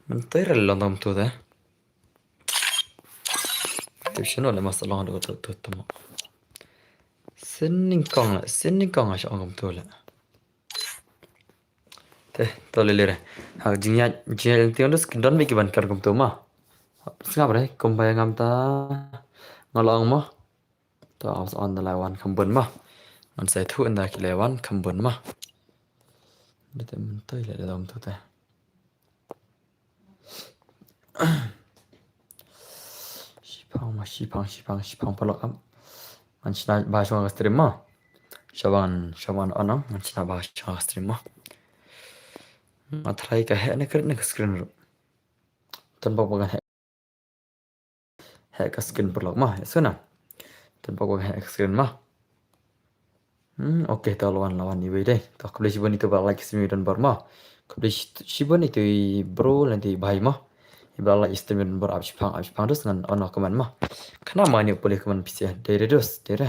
Mentira london tu deh. Tapi sino le masalah ada tu temo. Senning kong asya ongom tu le. Teh, tu le le. Ha jinya tiondus kendon mi kiban kar gom tu ma. Sengap re, kumbaya ngam ta ngolong mo. Ta aus on the lawan kambun ma. Man sai thu anda ki lawan kambun ma. Bete mentai le dalam tu teh. Sipang pelok am. Man sina bahasa orang stream ma. Shawan onam man sina bahasa orang stream ma. Matrai ka he ne kret ne screen ru. Tanpa bukan he ka screen pelok ma. Suna. Tanpa bukan he screen ma. Oke, ta lawan ni deh. Ta kabel sibon itu bak like stream dan bar ma. Kabel sibon itu bro nanti bahai ma. Ibal like stream dan bar abis pang terus dengan ono keman ma. Kenapa ni boleh keman pisah? Dari dos, dari.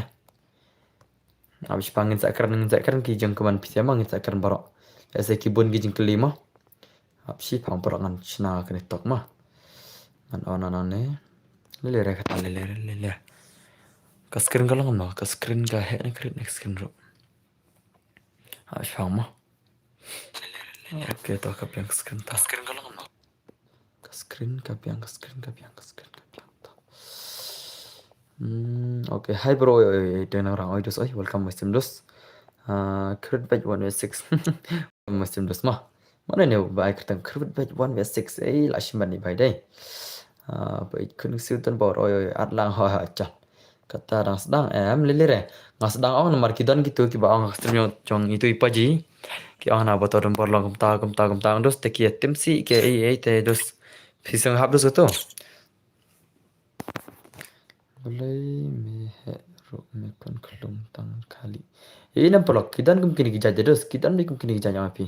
Abis pangin sakran ki jeng keman pisah ma ngin sakran barok. Ese kibun ki jeng kelima. Abis pang barok ngan cina kene tok ma. Ngan ono ne. Lele kata lele. Ka screen kalau ngam ka screen ka he ne kret next screen ro. Abis pang ma. Oke, to ka piang screen ta. Screen kalau ngam. Ka screen ka piang. Oke, hai bro, dengan orang Oidus, welcome Muslim dos. Credit batch 1v6. Muslim dos mah. Mana ni baik kertas credit batch 1v6 lah simpan ni baik deh. Baik kena siutan bawa atlang ha cah. Kata orang sedang lelere. Ngas sedang orang nomor kidan gitu ki ba orang streamnya jong itu ipaji. Ki orang nak betul tempor long kem ta dos teki tim si ke te dos. Pisang hab dos tu. Boleh meheru mekon kelum tang kali. Ini nampak lok kidan kum kini kijaj dos. Kidan ni kum kini kijaj api.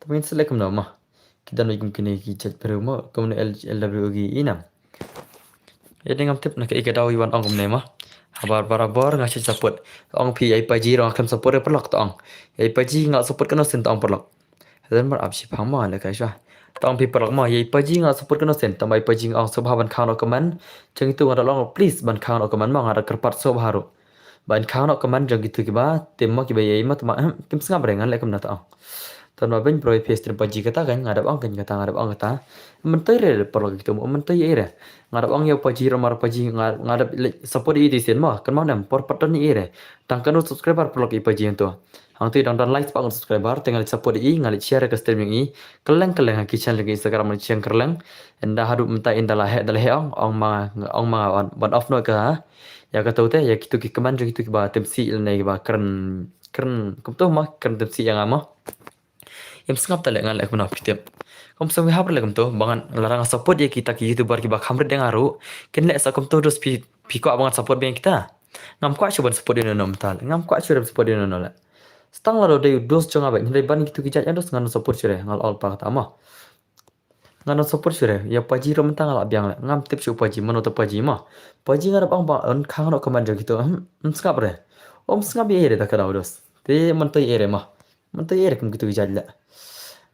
Tapi ini selek kum nama. Kidan ni kum kini kijaj perumah. Kum ni LWG inam. Ini ngam tip nak ikadau iwan ong kum nema. Habar barabar ngasih support. Ong pi ai paji rong akan support perlok to ong. Ai paji ngak support kena sen ong perlok. Dan mar absi phama le kai sha. Tong pi perlok ma ai paji ngak support kena sen tamai paji ong sobha ban khang kaman. Jeng itu ngada long please ban khang kaman ma ngada kerpat sobha ro. Ban khang kaman jeng itu ki ba tim ma ki ba ai ma tama tim sengap rengan le kum na to ong. Tan ma ben pro face tim paji kata kan ngadap ong kan kata ngadap ong kata. Mentai re perlok gitu mentai re. Ngadap ong yo paji romar paji ngadap support i disen ma kan ma nam por patan ni re. Tangkan subscriber perlok i paji ento. Hang tu dan like pak subscriber tinggal support i ngali share ke stream i keleng ki channel ke Instagram ni channel keleng enda hadu mentai enda lah ong ma ban off no ka ya kata teh ya gitu ki keman gitu ki ba temsi nei ba keren kum tu ma keren temsi yang ama yang sengap tak lengan lek mana pitep kom so we haber legam tu bangan larang support ya kita ki youtuber ki ba khamret deng aru ken lek sakom tu dos pi ko bangan support ben kita ngam kwa chuban support den nom tal ngam kwa chuban support den no la stang la do dos jonga ba ndai ban gitu ki ja dos ngan support chure ngal all pa ta ma ngan support chure ya paji rom tang la byang la ngam tip chu paji mono to paji ma paji ngar bang ba on khang ro kaman jo gitu skap re skap ye re ta ka dos te man to ye re ma man to ye re kum gitu ki ja la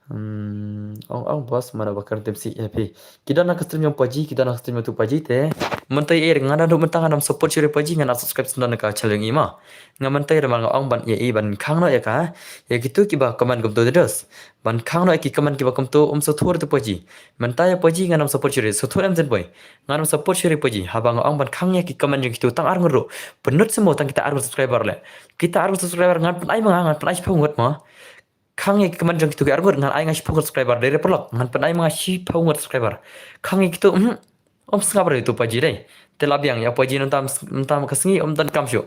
ong bos mana bakar tipsi happy kita nak stream yang paji kita nak stream tu paji te mentai ngana do mentang adam support cire paji ngana subscribe sundan ka challenge ima ngam mentai remal ong ban ye ban khang no ya ka ya gitu ki ba comment gum to dos ban khang no ki comment ki ba kum to so thor tu paji mentai paji ngana support cire so thor am jen boy ngana support cire paji habang ong ban khang ya ki comment yang gitu tang ar ngro penut semua tang kita ar subscriber le kita ar subscriber ngan ai ngan ai phungot ma Kang ik keman jeng gitu ke argut ngan ai ngasih punggut subscriber dari pelok ngan penai ngasih punggut subscriber kang ik gitu sabar itu paji deh telabiang ya paji nentam kesengi dan kamsyo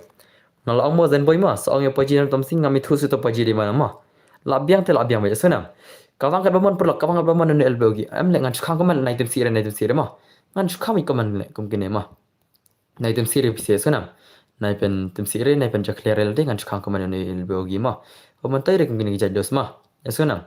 ngal om mo zen boy ma soong ya paji nentam sing ngami thusu to paji di mana ma labiang telabiang ba senam kawang ka bamon pelok kawang ka bamon ne elbogi am le ngan khang kaman naitem sire ma ngan kham ik kaman le kum kine ma naitem sire pise senam naipen tem sire naipen jaklerel de ngan khang kaman ne elbogi ma Komentar yang gini jadi dos mah, ya sunam.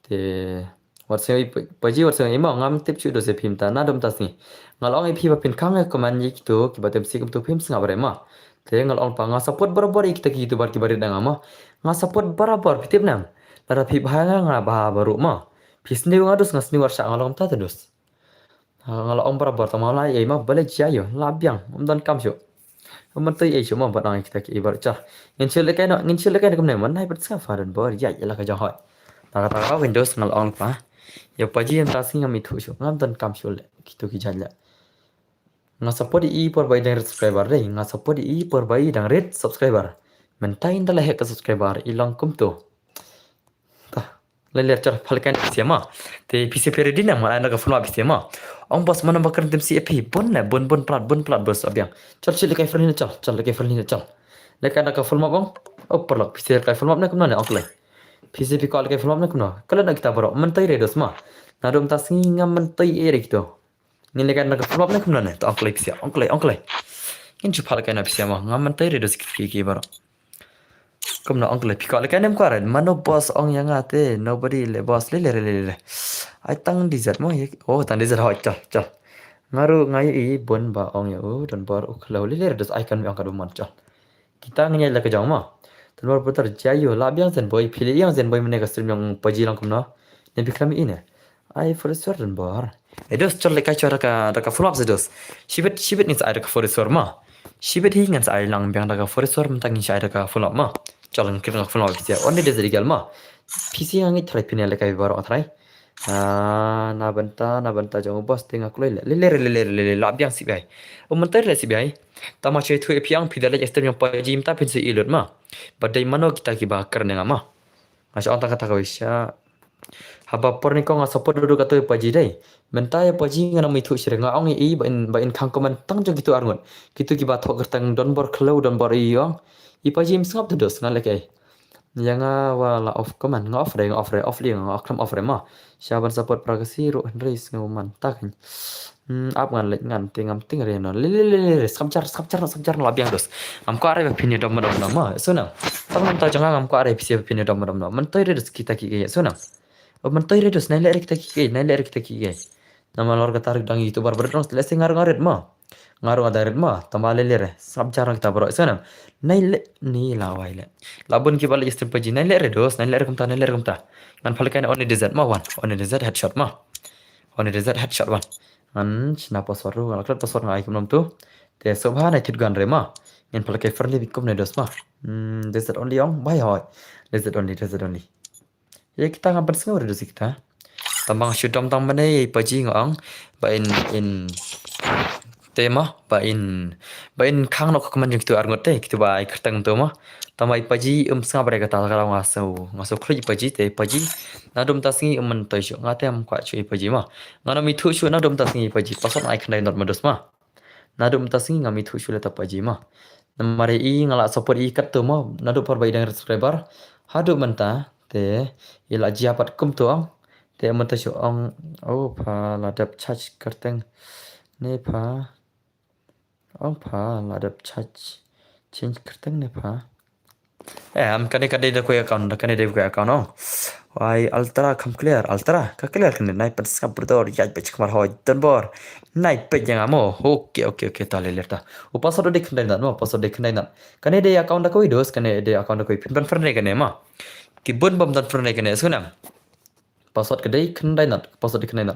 Te WhatsApp paji WhatsApp ima ngam tip chu dos phim ta na dom tas ni. Ngalong ai phi ba pin khang ko man yik to ki batem sikum to phim singa bare ma. Te ngalong pa nga support barabar ik ta ki tu bar ki bare dang ma. Nga support barabar pitip nam. Lara phi bha nga ba baru ma. Pisne ngadus ngas ni warsha ngalom ta terus. Ngalo om bara bor tama la ma bale jayo labyang dan kam syo. Mentoi ai cuma buat orang kita ibar cah. Ngin chile kai kumne man nai bet sa faran bor ya la ka jahoi. Ta Windows ngal on pa. Ya paji yang tasing ngam itu syo ngam dan kam syo le gitu ki jalla. Nga support i por bai dang subscriber re nga support i por bai dang red subscriber. Mentain dala hek subscriber ilang kum tu. Leler car falkan siama te pc peredi na ma anda ka fulma siama ong bos mana bakar dem si epi bon plat bos abiang car chile kai frani cal le kai frani cal le ka anda ka fulma bong opper lok pc kai fulma na kumna ok le pc pi kal kai fulma na kumna kala na kita baro mentai redos ma na dom tas ngam mentai ere kito ni le ka anda ka fulma na kumna ne to ok le pc ok le in chu falkan na siama ngam mentai redos ki baro Kom na oncle pika le kanem kwaran mano boss ong yang ate nobody le boss le ai tang dessert mo ye oh tang dessert hot chal ngaru ngai i bon ba ong ya oh don bar ukhlau le dos ai kan ang kadu man chal kita ngnya la ka jang ma don bar putar jayo la byang zen boy phile yang zen boy mene ka stream yang paji lang kom na ne bikram ine ai for sure don bar dos chal le ka chara ka follow up dos shibet ni sa ka for sure ma shibet hi ngan sa ai lang byang ka for sure mtang ni sa ka follow up ma Jalan kita nak follow bisa. Only dia jadi galma. PC yang ini try pindah lekai baru try. Na benta jangan bos tengah kulai le lab yang si bai. Mentar le si bai. Tama cai tu epiang pindah le ekstrem yang pajim ta pinsi ilur ma. Badai mano kita kiba kerana ngama. Masya Allah kata kau isya. Haba por ni kau nggak support dulu kata paji dai. Menta ya paji ngana mitu sire ngaong i bain kang komen tang jong gitu arngon. Gitu kiba thok kertang don bor klau don bor iong. Ipa jim sngap tu dos ngal lekai. Yanga wala off command nga off li nga akram off re ma. Syaban support privacy ro race nguman tak. Ap ngan lek ngan tingam ting re no. Le samcar labiang dos. Am ko are pinya dom ma. Sona. Tam ta janga am ko are pisi pinya dom ma. Mentoi re dos kita ki sona. Mentoi re dos nai le kita ki. Nama lor ka tarik dang itu bar berdong le singar ngaret ma. Ngaruh ada ritma tambah lele samcar kita bro sana naile ni lawai le labun ki balik stream paji naile redos naile kumta kan falkan on desert ma wan on desert headshot wan an chna password ru alaklat password ngai kum nam tu te sobha nai thit gan re ma en falkai friendly bikum ne dos ma desert only ong bai hoy desert only ye kita ngam persngur dos kita tambang shudam tang mane paji ngong ba in tema bain khang no kaman jeng tu arngote kitu bai kertang tu mah tamai paji sanga bare kata kala ngaso khri paji te paji nadum tasngi men toisho ngate am kwa chui paji mah ngana mi thu shu nadum tasngi paji pason ai khnai not modus mah nadum tasngi ngami thu shu leta paji mah namare i ngala support i kat tu mah nadu por bai dang subscriber hadu menta te ila jiapat kum tu ang te menta shu ang oh pa ladap charge kertang ne pa Ông phá là đập charge change kertang ne phá am kane da koy account kane de koy account no why ultra kam clear ultra ka clear kane nai pat skap berdor ya pech kamar hoy don bor nai pech yang amo okay ta le lerta u password de khnai no password de khnai na kane de account da koy dos kane de account da koy pin friend ne kane ma ki bon bom dan friend ne kane sunam password ke de khnai na password de khnai na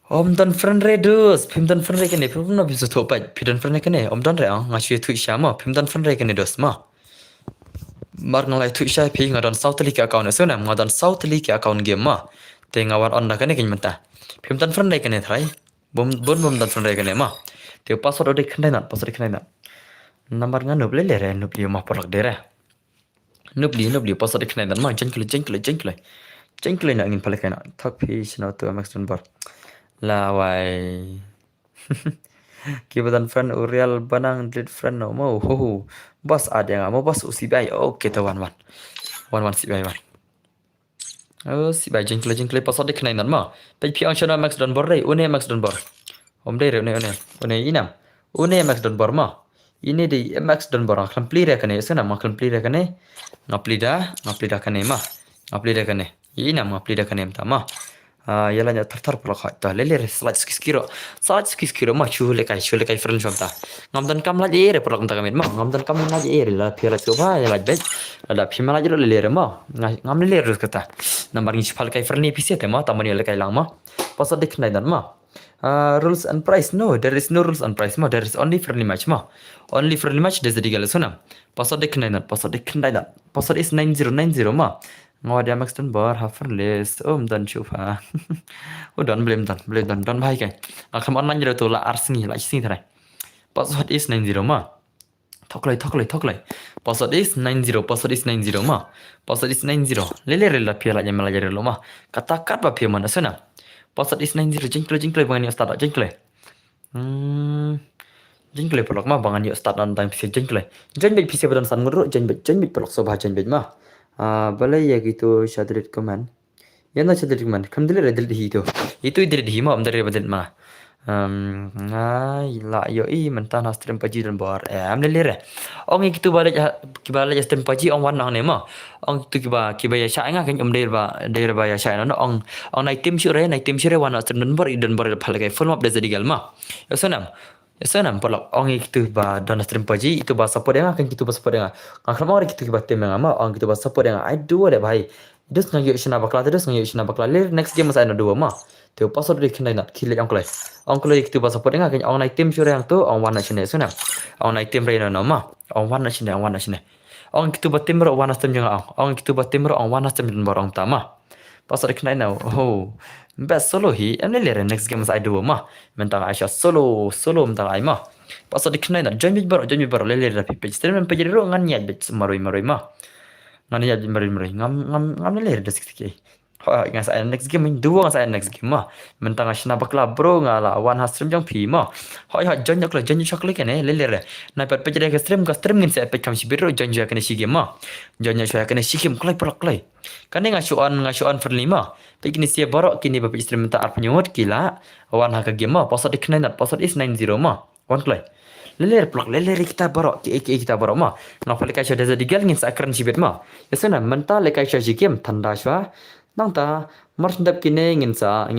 Om dan friend redus, pim dan friend rekene, pim na bisa topai, pim dan friend rekene, om dan reang ngasih tu isya ma, pim dan friend rekene dos ma. Mar ngalai tu isya pi ngadan South League account so nam ngadan South League account game ma. Te ngawar on nakane kin menta. Pim dan friend rekene thrai, bom dan friend rekene ma. Te password ode khandai na, password khandai na. Number nga nuble le re, nuble ma porak de re. Nuble password khandai na ma, jengklai na ingin palek na. Thak pi sino tu max bar. Lawai kibadan friend Uriel banang did friend no mau bos ada yang mau bos usi bai oke to wan si bai wan oh si bai jengkle password diknai nan ma pai pi channel max don bor re une max don bor om de re une inam une max don bor ma ini de max don bor complete kane sana ma complete kane ngaplida kane ma ngaplida kane inam ngaplida kane ta ma Yalah nya tar pelak ha ta lele slide skiro ma chule kai friend shop ta ngam dan kam la ere pelak ta kamin ma ngam dan kam la ere la pira coba ya la bet la phima la jero lele ma ngam lele rus kata nambar ngi phal kai friend ni pisi te ma tamani le kai lang ma pasal dik nai dan ma rules and price no there is no rules and price ma there is only friendly match ma only friendly match des digal sona pasal dik nai dan pasal is 9090 ma ngồi dia max dan bar hafen les dan chupa dan blame dan bhai kai kham online jero to la arsingi la sing thai password is 90 ma thoklai password is 90 ma password is 90 lele la pia la nyamala jero lo ma kata kat ba pia mana sana password is 90 jingkle bangani start jingkle jingkle pelok ma bangani start on time jingkle janbet pisi badan san nguru janbet pelok so bah janbet ma balai ya gitu syadrit keman ya na syadrit keman kam dile redel di itu dire di ma dari badal ma ngai la yo I mentan stream paji dan bar am le re ong gitu balik stream paji ong wan nang ne ma ong itu kiba ya sha nga kan der ba ya sha no ong nai tim shure wan stream dan bar phal kai full map de jadi galma ya sanam polok ong itu ba don stream paji itu ba support yang kan gitu ba support yang ngakram ori gitu ba tem yang ma ong gitu ba support yang I do ada bhai dus ngyo ishna bakla next game masa dua ma teo password dik nai nat khile ong klei gitu ba support yang kan ong nai tim shure yang tu ong wan na chine sanam ong nai tim re no ma ong wan na chine ong gitu ba tim ro wan na tim jang ong gitu ba tim ro ong wan na tim den borong tama password dik nai na best solo hi em le next game masa dua ma mentang Aisyah solo mentang ai ma pasal dikenai na join baro le page stream page ro ngan nyat bet maroi ma ngan nyat maroi ngam le des kiki ngas next game dua ngas next game ma mentang Aisyah bakla bro ngala one has stream jang pi ma join chakle kene le na page ke stream ngin se page kam si biro join kene si game ma join kene si game klai kane ngashuan friendly ma Kini siya borok kini bapak istri minta penyuhut kila wan haka game ma pasal dikenai nat pasal is 90 ma wan klai leler kita borok kita borok ma ngapal kai syada digal ngin sakran sibet ma yasana menta le kai syada game tanda shwa nang ta mars ndap kine ngin sa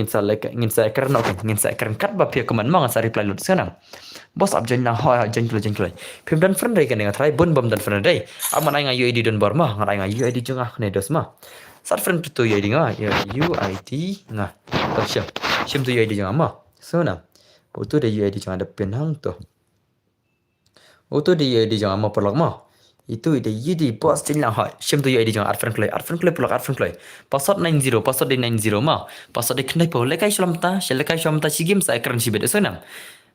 akran kat ba pia keman ma ngasa reply lut sana bos abjen na ha jengklai pim dan friend kan ngai try bom dan friend dai aman ai ngai UID don bor ma ngai UID jengah ne dos ma sat friend tu UID nga UID nga to syam tu UID jengah ma sana tu de UID jengah de penang to tu de UID jengah ma perlak ma itu ide UID bos tin lang ha syam tu UID jengah friend play password 90 password 90 ma password de knai po lekai shlamta si game sa ekran si bede sana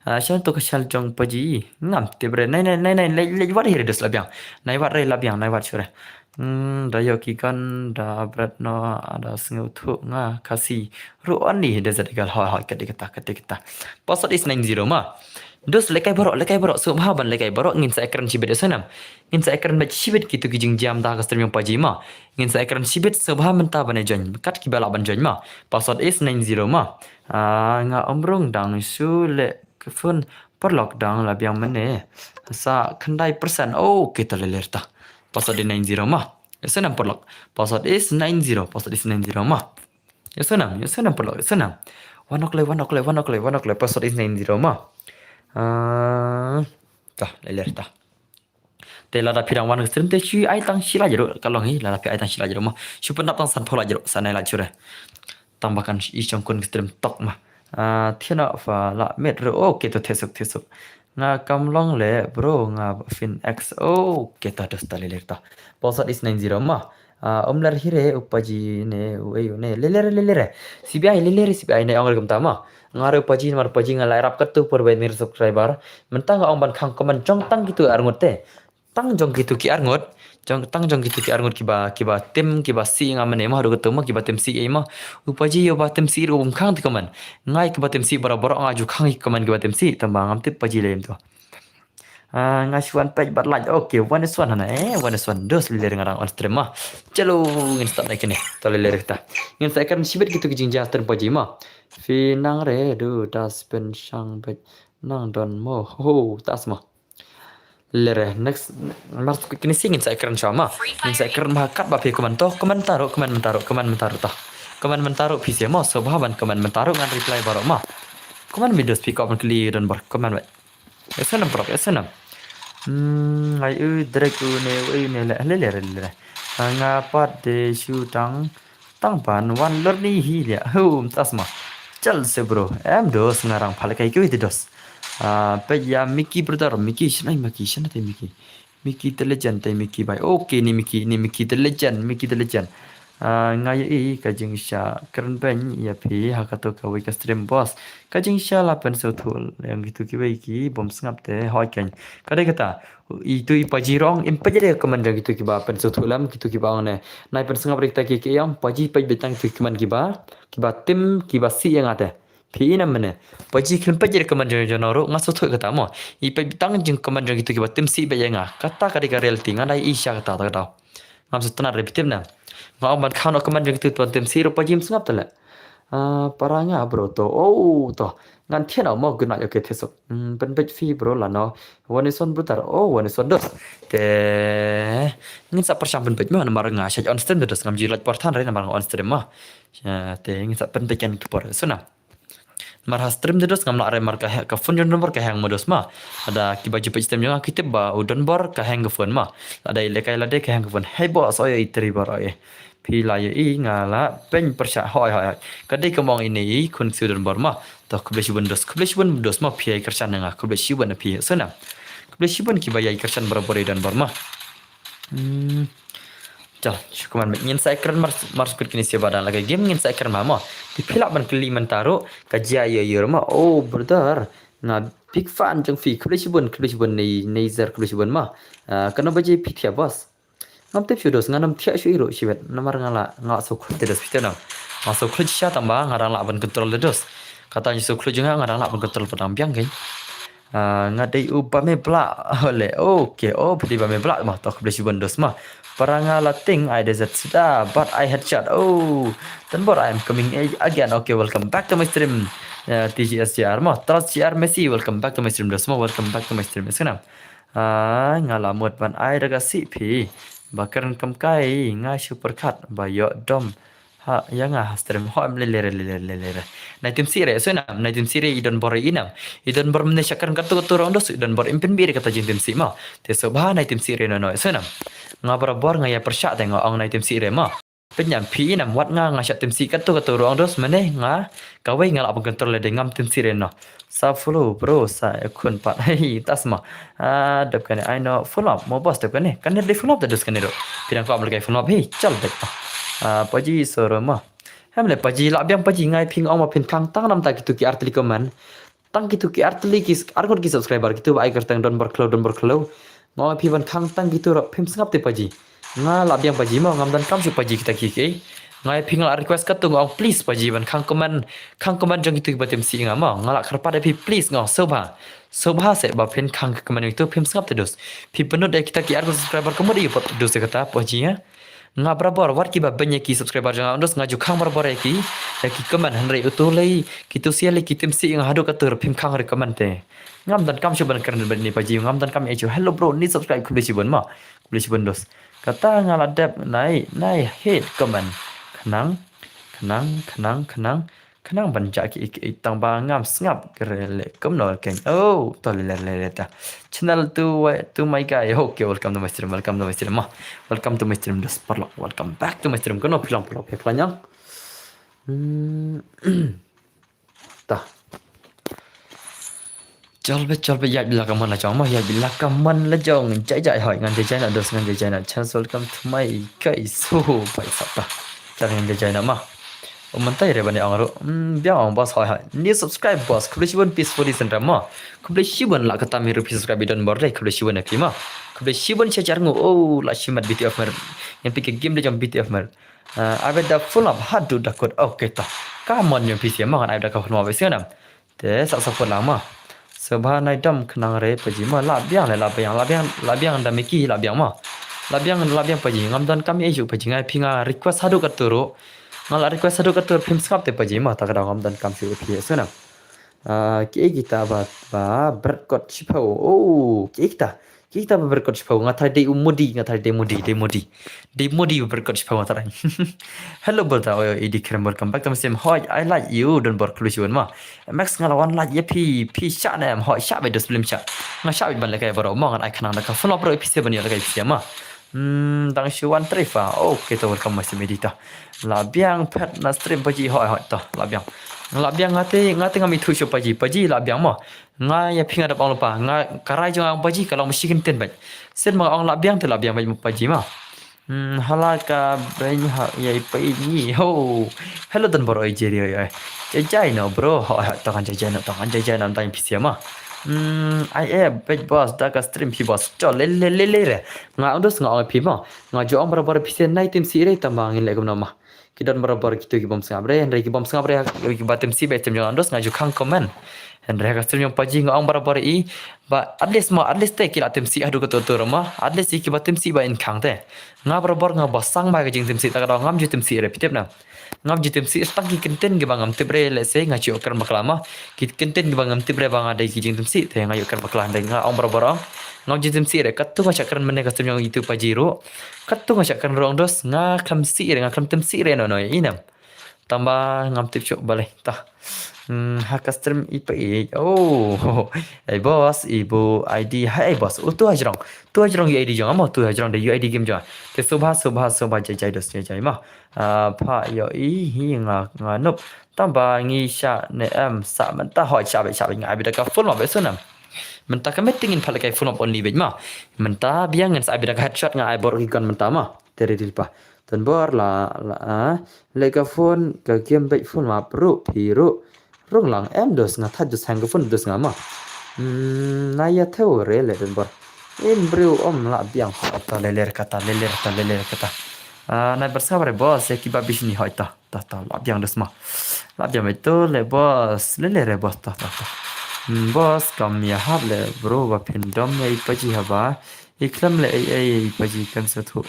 Syal tu kesal jong paji ngam tibre nai le wat here des labiang nai wat re labiang nai wat sure dayo ki kan da brat no ada sengu thu nga kasi ru ani des degal ha kata password is 90 ma dos lekai borok subhaban lekai borok ngin sa ekran sibet sanam ngin sa ekran ba sibet gitu kijing jam da kastem yang paji ma ngin sa ekran sibet subha menta bane jon kat ki bala ban jon ma password is 90 ma nga omrong dang su le kefun perlok dang labiang mene sa kendai persen kita lelerta password is 90 ma sanam perlok password is 90 ma sanam perlok sanam wanok le password is 90 ma lelerta te lada pirang wan stream te chi ai tang sila jero kalau ngi lada pi ai tang sila jero ma super nap tang san phola jero sanai la chure tambahkan i chongkon stream tok ma thiana fa la metro to tesuk nga kamlong le bro nga fin x ta dosta lelerta password is 90 ma omlar hire upaji ne ueyo ne lelere CBI ne angel gam tama ngare paji ngala rap kat tu per mir subscriber mentang ong ban khang komen jong tang gitu arngot te tang jong gitu ki arngot kiba tim kiba si ngamane ma ru ketemu kiba tim si ma upaji yo ba tim si ru khang ti komen ngai kiba tim si barabar ngaju khang komen kiba tim si tambang am tip paji lem tu ngasuan page bat like one is one dos liler ngarang on stream mah celo ngin start like ni to liler kita ngin saya kan sibet gitu kijing jaster paji mah finang re du das pen sang bet nang don mo tas mah lere next mas kini singin saya keren sama ngin saya keren makat ba pe komentar ta Komen mentaruh PC mah sobaban komen mentaruh ngan reply baru mah. Komen video speak up kli dan bar komen baik. Esenam prok esenam. Ai direct ne le. Ngapat de shu tang pan wan lor ni hi ya. Tas mah. Chal se bro. Em dos ngarang phale kai itu dos. Pe ya Mickey brother Mickey shnai Mickey. Mickey the legend te Mickey bai. Okay ni Mickey the legend. Ngai kajing sya keren pen ya pi hakato kawi ka stream boss kajing sya la pen sotul yang gitu ki bai ki bom sngap te hoi kan kadai kata itu ipajirong impajere komanda gitu ki ba pen sotulam gitu ki ba ne nai pen sngap rekta ki yang paji paj betang ki man ki ba tim ki ba si yang ada pi na mene paji klen pajere komanda jonoro ngasotu kata mo ipaj betang jing komanda gitu ki ba tim si ba yang kata kadai ka reality ngadai isya kata kata ngam setana repetim na ngau mat khano kaman jeng tu tuan tem siro pajim sngap tala paranya bro to to ngan thian au mo guna yo ke thesok pen pej fi bro la no one son brutar one son dos te ngin sa persam pen pej ma mar nga sha on stream dos ngam jilat portan re mar on stream ma te ngin sa pen pej kan tu por suna mar ha stream dos ngam la re mar ka phone jon nomor ka hang modus ma ada ki baju pej stream yang kita ba udon bor ka hang phone ma ada ile kai la de ka hang phone hey boss oi itri bor oi pi la ye ngala pen persya hoi kadai kemong ini kun sudon bor ma to kubleshi bundos ma pi kersan nga kubleshi bun pi sana kubleshi bun ki bayai kersan berabor dan bor ma Chal, cuman ngin saya keren mars kini siapa dan lagi game ngin saya keren mama. Dipilak ban keli mentaro kajia ya ma. Oh brother, na big fan jeng fi kubleshi bun ni nezer kubleshi bun ma. Kena baje pitia bos. Ngam tip shudos nganam tia shu iro shibet namar ngala so khul tedos pitena. So khul sha tamba ngarang la ban control ledos. Katanya so khul jenga ngarang la ban control padang biang kan. Ngadai upame bla ole okay pedi bame bla mah tok kubleshi bun dos mah. Parangala thing I desert sudah, but I headshot. Then I am coming again. Okay, welcome back to my stream. TGSGR mah, trust GR Messi. Welcome back to my stream. Semua welcome back to my stream. Sekarang, ngalamut ban I daga CP. Bakaran kamkai ngai super cut bayo dom. Yang stream hom lele. Na tim sire sena, na tim sire idon bor inam. Idon bor menesyakan katu orang dos idon bor impen bir kata tim si ma. Te sobha na tim sire no sena. Ngabra bor ngaya persyak tengok ong na tim sire ma. Penyam pi inam wat ngasyak tim si katu orang dos mene kawai ngalak pengontrol le ngam tim sire no. Sa follow bro sa akun pat hei tasma. Dap kan I know follow up mo bos dap kan kan dia follow up dah dos kan do. Pirang ko amlai follow up hei chal dek. Paji soroma. Hamle paji labiang paji ngai ping ong ma pin kang tang nam ta kitu ki artli komen. Tang kitu ki artli ki arkon ki subscriber kitu ai kertang don berklau. Ngo pi ban kang tang kitu ro pim sngap te paji. Nga labiang paji ma ngam dan kam su paji kita ki ke. Ngai ping la request ka tu ngong please paji ban kang komen jong kitu ki batem si ngama ngala kharpa de pi please ngo soba se ba pin kang komen itu pim sngap te dos. Pi penut de kita ki arkon subscriber kemudi pot dos kata paji ya. Nga berabor war ki ba banyak ki subscriber jangan ondos ngaju khang berabor ki komen hanre utulai kitu siale ki tim si ngadu katur pim khang recommend te ngam dan kam shuban keren ban ni paji ngam dan kam ejo hello bro ni subscribe kubli sibon ma kubli sibon dos kata ngaladap nai hate comment kenang banja ki tang ba ngam snap kerele komno ken to le ta channel to my guy okay welcome to my stream ma welcome to my stream dos perlo welcome back to my stream kono pilang pelanyang ta Chalbe ya bila kaman la chong ma ya bila kaman la jong jai hỏi ngan jai na dos ngan jai na chance welcome to my guys so pai sata ngan jai na ma Mentai re bani angro biang bos hai ni subscribe bos kubleshi peacefully center ma kubleshi la kata mi rupi subscribe don bor re kubleshi na kima kubleshi chacar ngo la shimat BTF mer yang pikir game de jam BTF mer abe da full of hard to dakot okay ta kamon yang PC ma kan abe da ka phone ma besi na te sa support lama sebha nai dam khnang re paji ma la biang da miki la biang ma la biang paji ngam dan kami eju paji ngai pinga request hadu katuro Ngal request satu katur film skap te paji ma tak dang dan kam si upi sena ki kita ba berkot chipau ki kita berkot sepau ngatai de umudi ngatai de modi berkot sepau ngatai hello berta idi kirim welcome back to sim hi I like you don ber klusion ma max ngalawan like ya pi sha na ho sha be dos film sha nga sha be ban la kai baro mo ngan ai khana ka full pro episode ban ya la kai sia ma dang shuan trifa okay to welcome masih medita la biang pet na stream paji ho to la biang ngate ngami thu sho paji la biang mo nga ya pinga da bang lupa nga karai jong ang paji kalau mesti kenten bai sen ma ang la biang te la biang bai paji ma halaka ben ha ya pai ni ho hello dan bro jeri ya jai no bro ho to kan jai no tan pisia ma I am big boss da ka stream pi boss cho le nga ondos nga pi ma nga jo ang bara pisia nai tim si re tamang le gum na ma kidan bara gitu ki bom sabre andre ki bom sabre ki batem si be tem ondos nga jo kang comment Hendra ka stream yang paji nga ang bara I ba at least te ki la tem si adu ko to ma at least ki batem si ba in kang te nga bara nga basang ba ka jing tem si ta ka ngam ju tem si re pitep na ngam ju tem si stang ki kenten ki bangam tebre le se nga chi okar maklama ki kenten ki bangam tebre bang ada ki jing tem si te nga yokar maklan de nga ang bara ngam ju tem si re kattu nga chakran mene ka stream yang itu paji ro kattu nga chakran rong dos nga kam si re nga kam tem si re no inam tambah ngam tip chok balai ta hak stream IPA oh hey boss ibu ID hai boss tu hajrong ID jong amo tu hajrong de UID game jong te subha jai dos jai ma pha yo hi nga nup tamba ngi sha ne am sa man ta hoi sha ngai bi da ka full ma be sunam man ta ka meeting in phala kai full of only be ma man ta biang ngan sa bi da ka headshot ngai bor ki kon man ta ma tere dil pa tan bor la le ka phone ka game be full ma pro pi rung lang em dos nga thad dos hang phun dos nga ma na ya theo re le den bor in bru la biang ta le kata na bersabar boss ki babish ni hoita ta la biang dos ma la biang itu le boss le re boss ta boss kam ya hab le bro ba pindom ya ipaji haba iklam le ai ipaji kan satu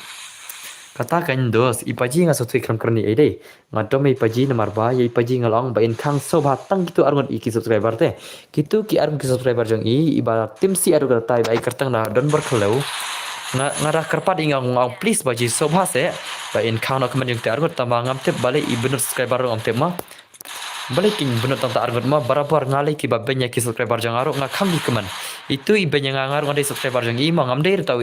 kata kan dos ipaji nga satu ikram karni ai dei ngadom ipaji nomor ba ipaji ngalong ba in khang so batang gitu argon iki subscriber te gitu ki argon ki subscriber jong iba tim si adu kata ai kertang na don berkelo ngara kerpat ingang please baji so ba se ba in khang no kemen jong te argon tambah ngam te balik i bener subscriber ngam te ma balik king bener tanta argon ma barabar ngalai ki ba benya ki subscriber jong aro nga kham di kemen itu i benya ngar ngade subscriber jong i ma ngam der tau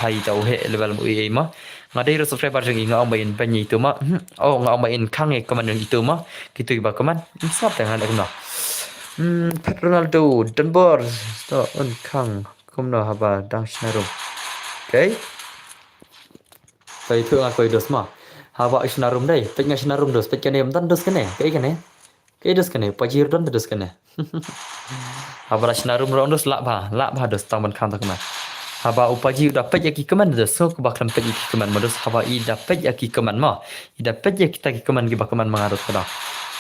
hai tau he level mu i ma ngadai subscriber jeng inga ang bain banyi itu ma nga ang bain kang e kaman yang itu ma gitu iba kaman sap dengan aku Pet Ronaldo dan bor to on kang kumno haba dang shnarum okay tai thượng aku dos ma haba shnarum dai pet nga shnarum dos pet kene dan dos kene kai dos kene pajir don dos kene haba shnarum ron dos la ba dos taman kang tak ma haba upaji dapat ya ki keman dos so ku baklam pet ki keman modus haba I dapat ya ki keman ma I dapat ya kita ki keman ki bakaman mangarut kada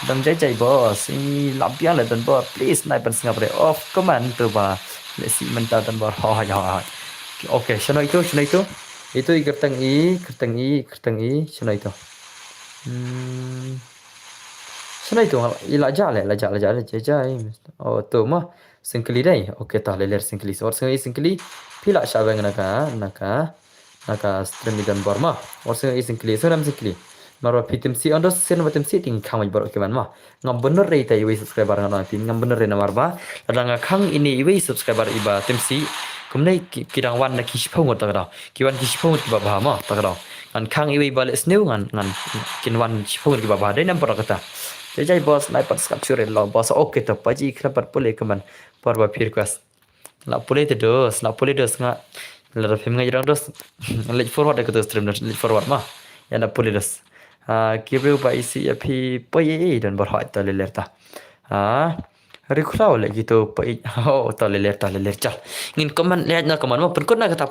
dam jai bos I labian le dan bor please nai pan singapore off keman tu ba le si menta dan bor ha okay shano itu itu I kertang I shano itu shano itu ila jale jai oh tu ma singkli dai okay ta leler singkli or singkli pila shabang naka stream dan borma or singkli sonam singkli marwa pitim si ondos sen watem si ting khang bor keman ma ngam bener re tai we subscriber ngana pin ngam bener re na marba radanga khang ini we subscriber iba tem si kumnai kidang wan na kishphong ta kada kiwan kishphong ba ba ma ta kada an khang iwe bal sneu ngan kinwan shphong ba ba dai nam por kata jai boss nai pat capture lo boss okay to paji khrapat pole keman por ba phir quest la pole te dos nga la film nga jang dos let forward ke to stream let forward ma ya na pole dos kibreu ba isi ya phi poye dan bor hat ta lerta Rikulau lagi gitu pai ta ler cal ngin kaman lihat na kaman ma perkut na kata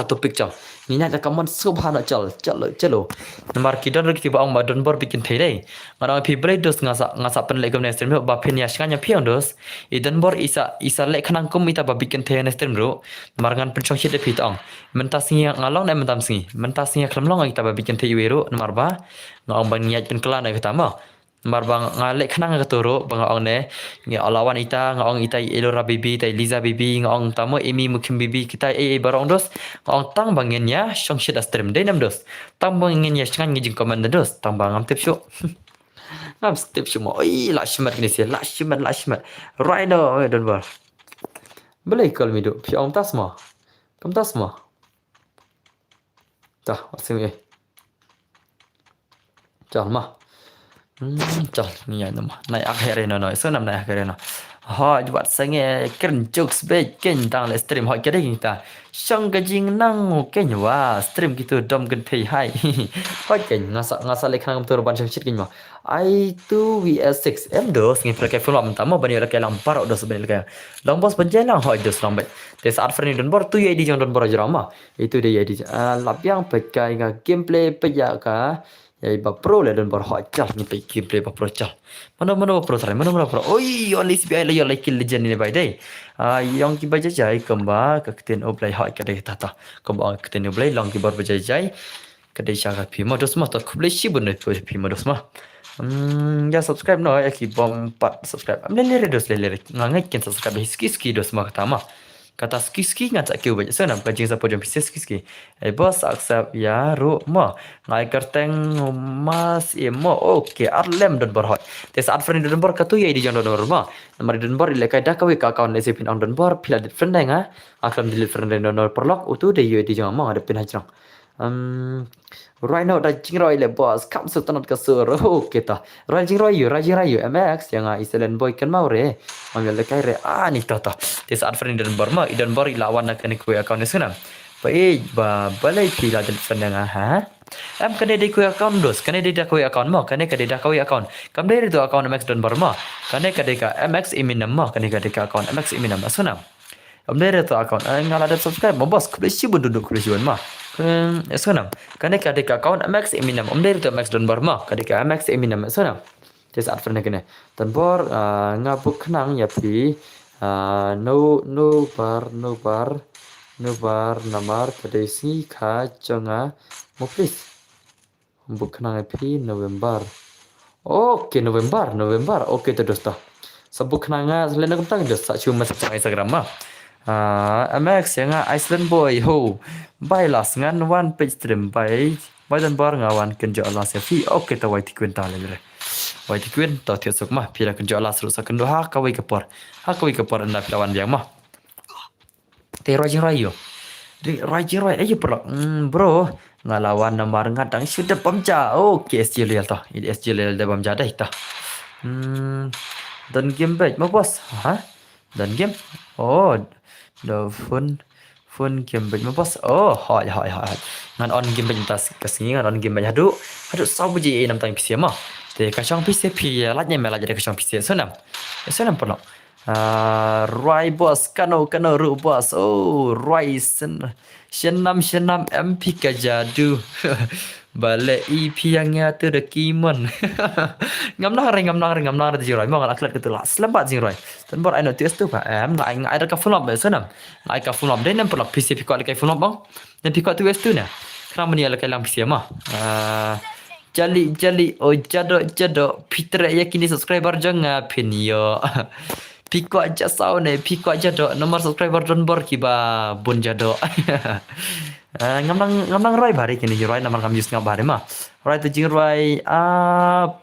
topik cal ngin na kaman subhana cal calo nomor kidan rek tiba ang madon bor bikin thei dai ngara phi break dos ngasa pen legam na stream ba phin ya skanya phiang dos idan bor isa le khanang kum ita ba bikin thei na stream ro marngan penchong shit phi tong mentas ngi ngalong na mentas ngi klamlong ita ba bikin thei wero nomor ba ngong ban niat pen klan na kata ma Mar bang ngalek khnang ka toro bang ong ne nge alawan ita ngong ita Elora bibi tai Liza bibi ngong tamo Emi Mukim bibi kita barong dos ngong tang bangin ya shong shida stream dai nam dos tang bangin ya shan ngijing command dos tang bang am tip shu am tip shu mo oi la shmat ni se la shmat right now don bar boleh kal mi do pi ong tas mo kam tas mo ta asim e chal ma chal ni ya nama nai akhir no so nam nai akhir no họ buat sange keren jokes be ken dang le stream họ cái đấy kita song cái jing nang ken wa stream gitu dom gen thei hai họ ken ngasa le khang tur ban shit ken ma I 2 vs 6 em dos ngi pakai full am tamo bani la kelang par dos bani la long bos penjelang họ dos long bet te saat friend don bor tu ye di jong don bor jama itu dia di lap yang pakai ga gameplay peja ka ya ba pro le don bor họ chal ni pe gameplay ba pro chal mana pro try mana pro oi only SBI le yo like legend ni bai dai yang ki baja jai kamba ka kten oblai ha ka dai tata kamba kten oblai long ki bor baja jai ka dai sha ka phi modus ma to khuble shi bun ne phi modus ma ya subscribe no ya ki bom pat subscribe am le dos le ngai ken subscribe ski dos ma kata ma kata ski ngat sak keu baja sana ka jing sa podium ski bos accept ya ru ma ngai kerteng mas mo okay arlem don bor hot te saat friend don bor ka tu ye di jon don ma nomor don bor le kai da ka we ka account le pin on don bor pila dit friend nga akram di friend don perlok utu de ye di jon ma ada pin hajrang right now da jing roi le boss kam su tanat ka sur okay ta rajing roi MX yang iselen boy kan mau re ambil le kai re ni ta te saat friend don bor ma idon bor lawan nak ni ku account ni sana baik balai pila dan senang ha em kene de ku account dos kene de ku account mo kene kade da ku account kam de itu account MX don barma kene kade ka MX imin nama kene kade ka account MX imin nama sunam am de itu account ngala ada subscribe mo bos kulisi duduk kulisi ma sunam kene kade ka account MX imin nama am de itu MX don barma kade ka MX imin nama sunam tes at friend kene don bor ngabuk nang ya pi no bar namar kadesi kha changa moplis bukna pi November oke November oke to dosta sabukna nga lena kam dos sa chuma sa Instagram ma MX yang Iceland boy ho bailas ngan one page stream by dan bar ngawan kenjo Allah sefi oke to wai tikwenta le wai tikwin to tiasuk ma pira kenjo Allah seru sa kendo ha kawai kapor anda pilawan yang ma te rajin rayo ayo bro ngalawan nomor ngadang sudah pemja oke SJL toh ini SJL dah pemja dah itu dan game baik mau bos dan game the phone game baik mau bos hai ngan on game baik tas kesini ngan on game baik hadu sau buji nam tang PC mah te kasang PC pi latnya mela jadi kasang PC senam pernah Rai bos kano ru bos Rai senam MP ka jadu balik EP yang nyata de kimon ngam nang ji Rai mang aklat ketulah selamat ji Rai tan bor ai no tes tu pa em ngai ada ka full up senam ngai ka full up dai nam pelak PC pi ko ka full up bang dan pi ko tu wes tu na kram ni ala ka lang PC mah jali jado Peter yakini subscriber jangan pin yo Piko aja sau ne, piko aja do nomor subscriber don bor kiba bun jado. Ngamlang Roy bari kini Roy namar kam just ngabare mah. Roy tu jing Roy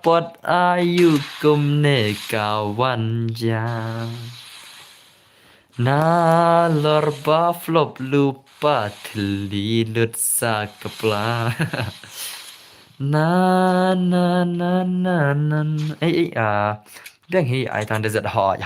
pot ayu kumne kawan jang. Nalor baflop lupa telilut sa kepala. Na Biang hi ai tang desert hai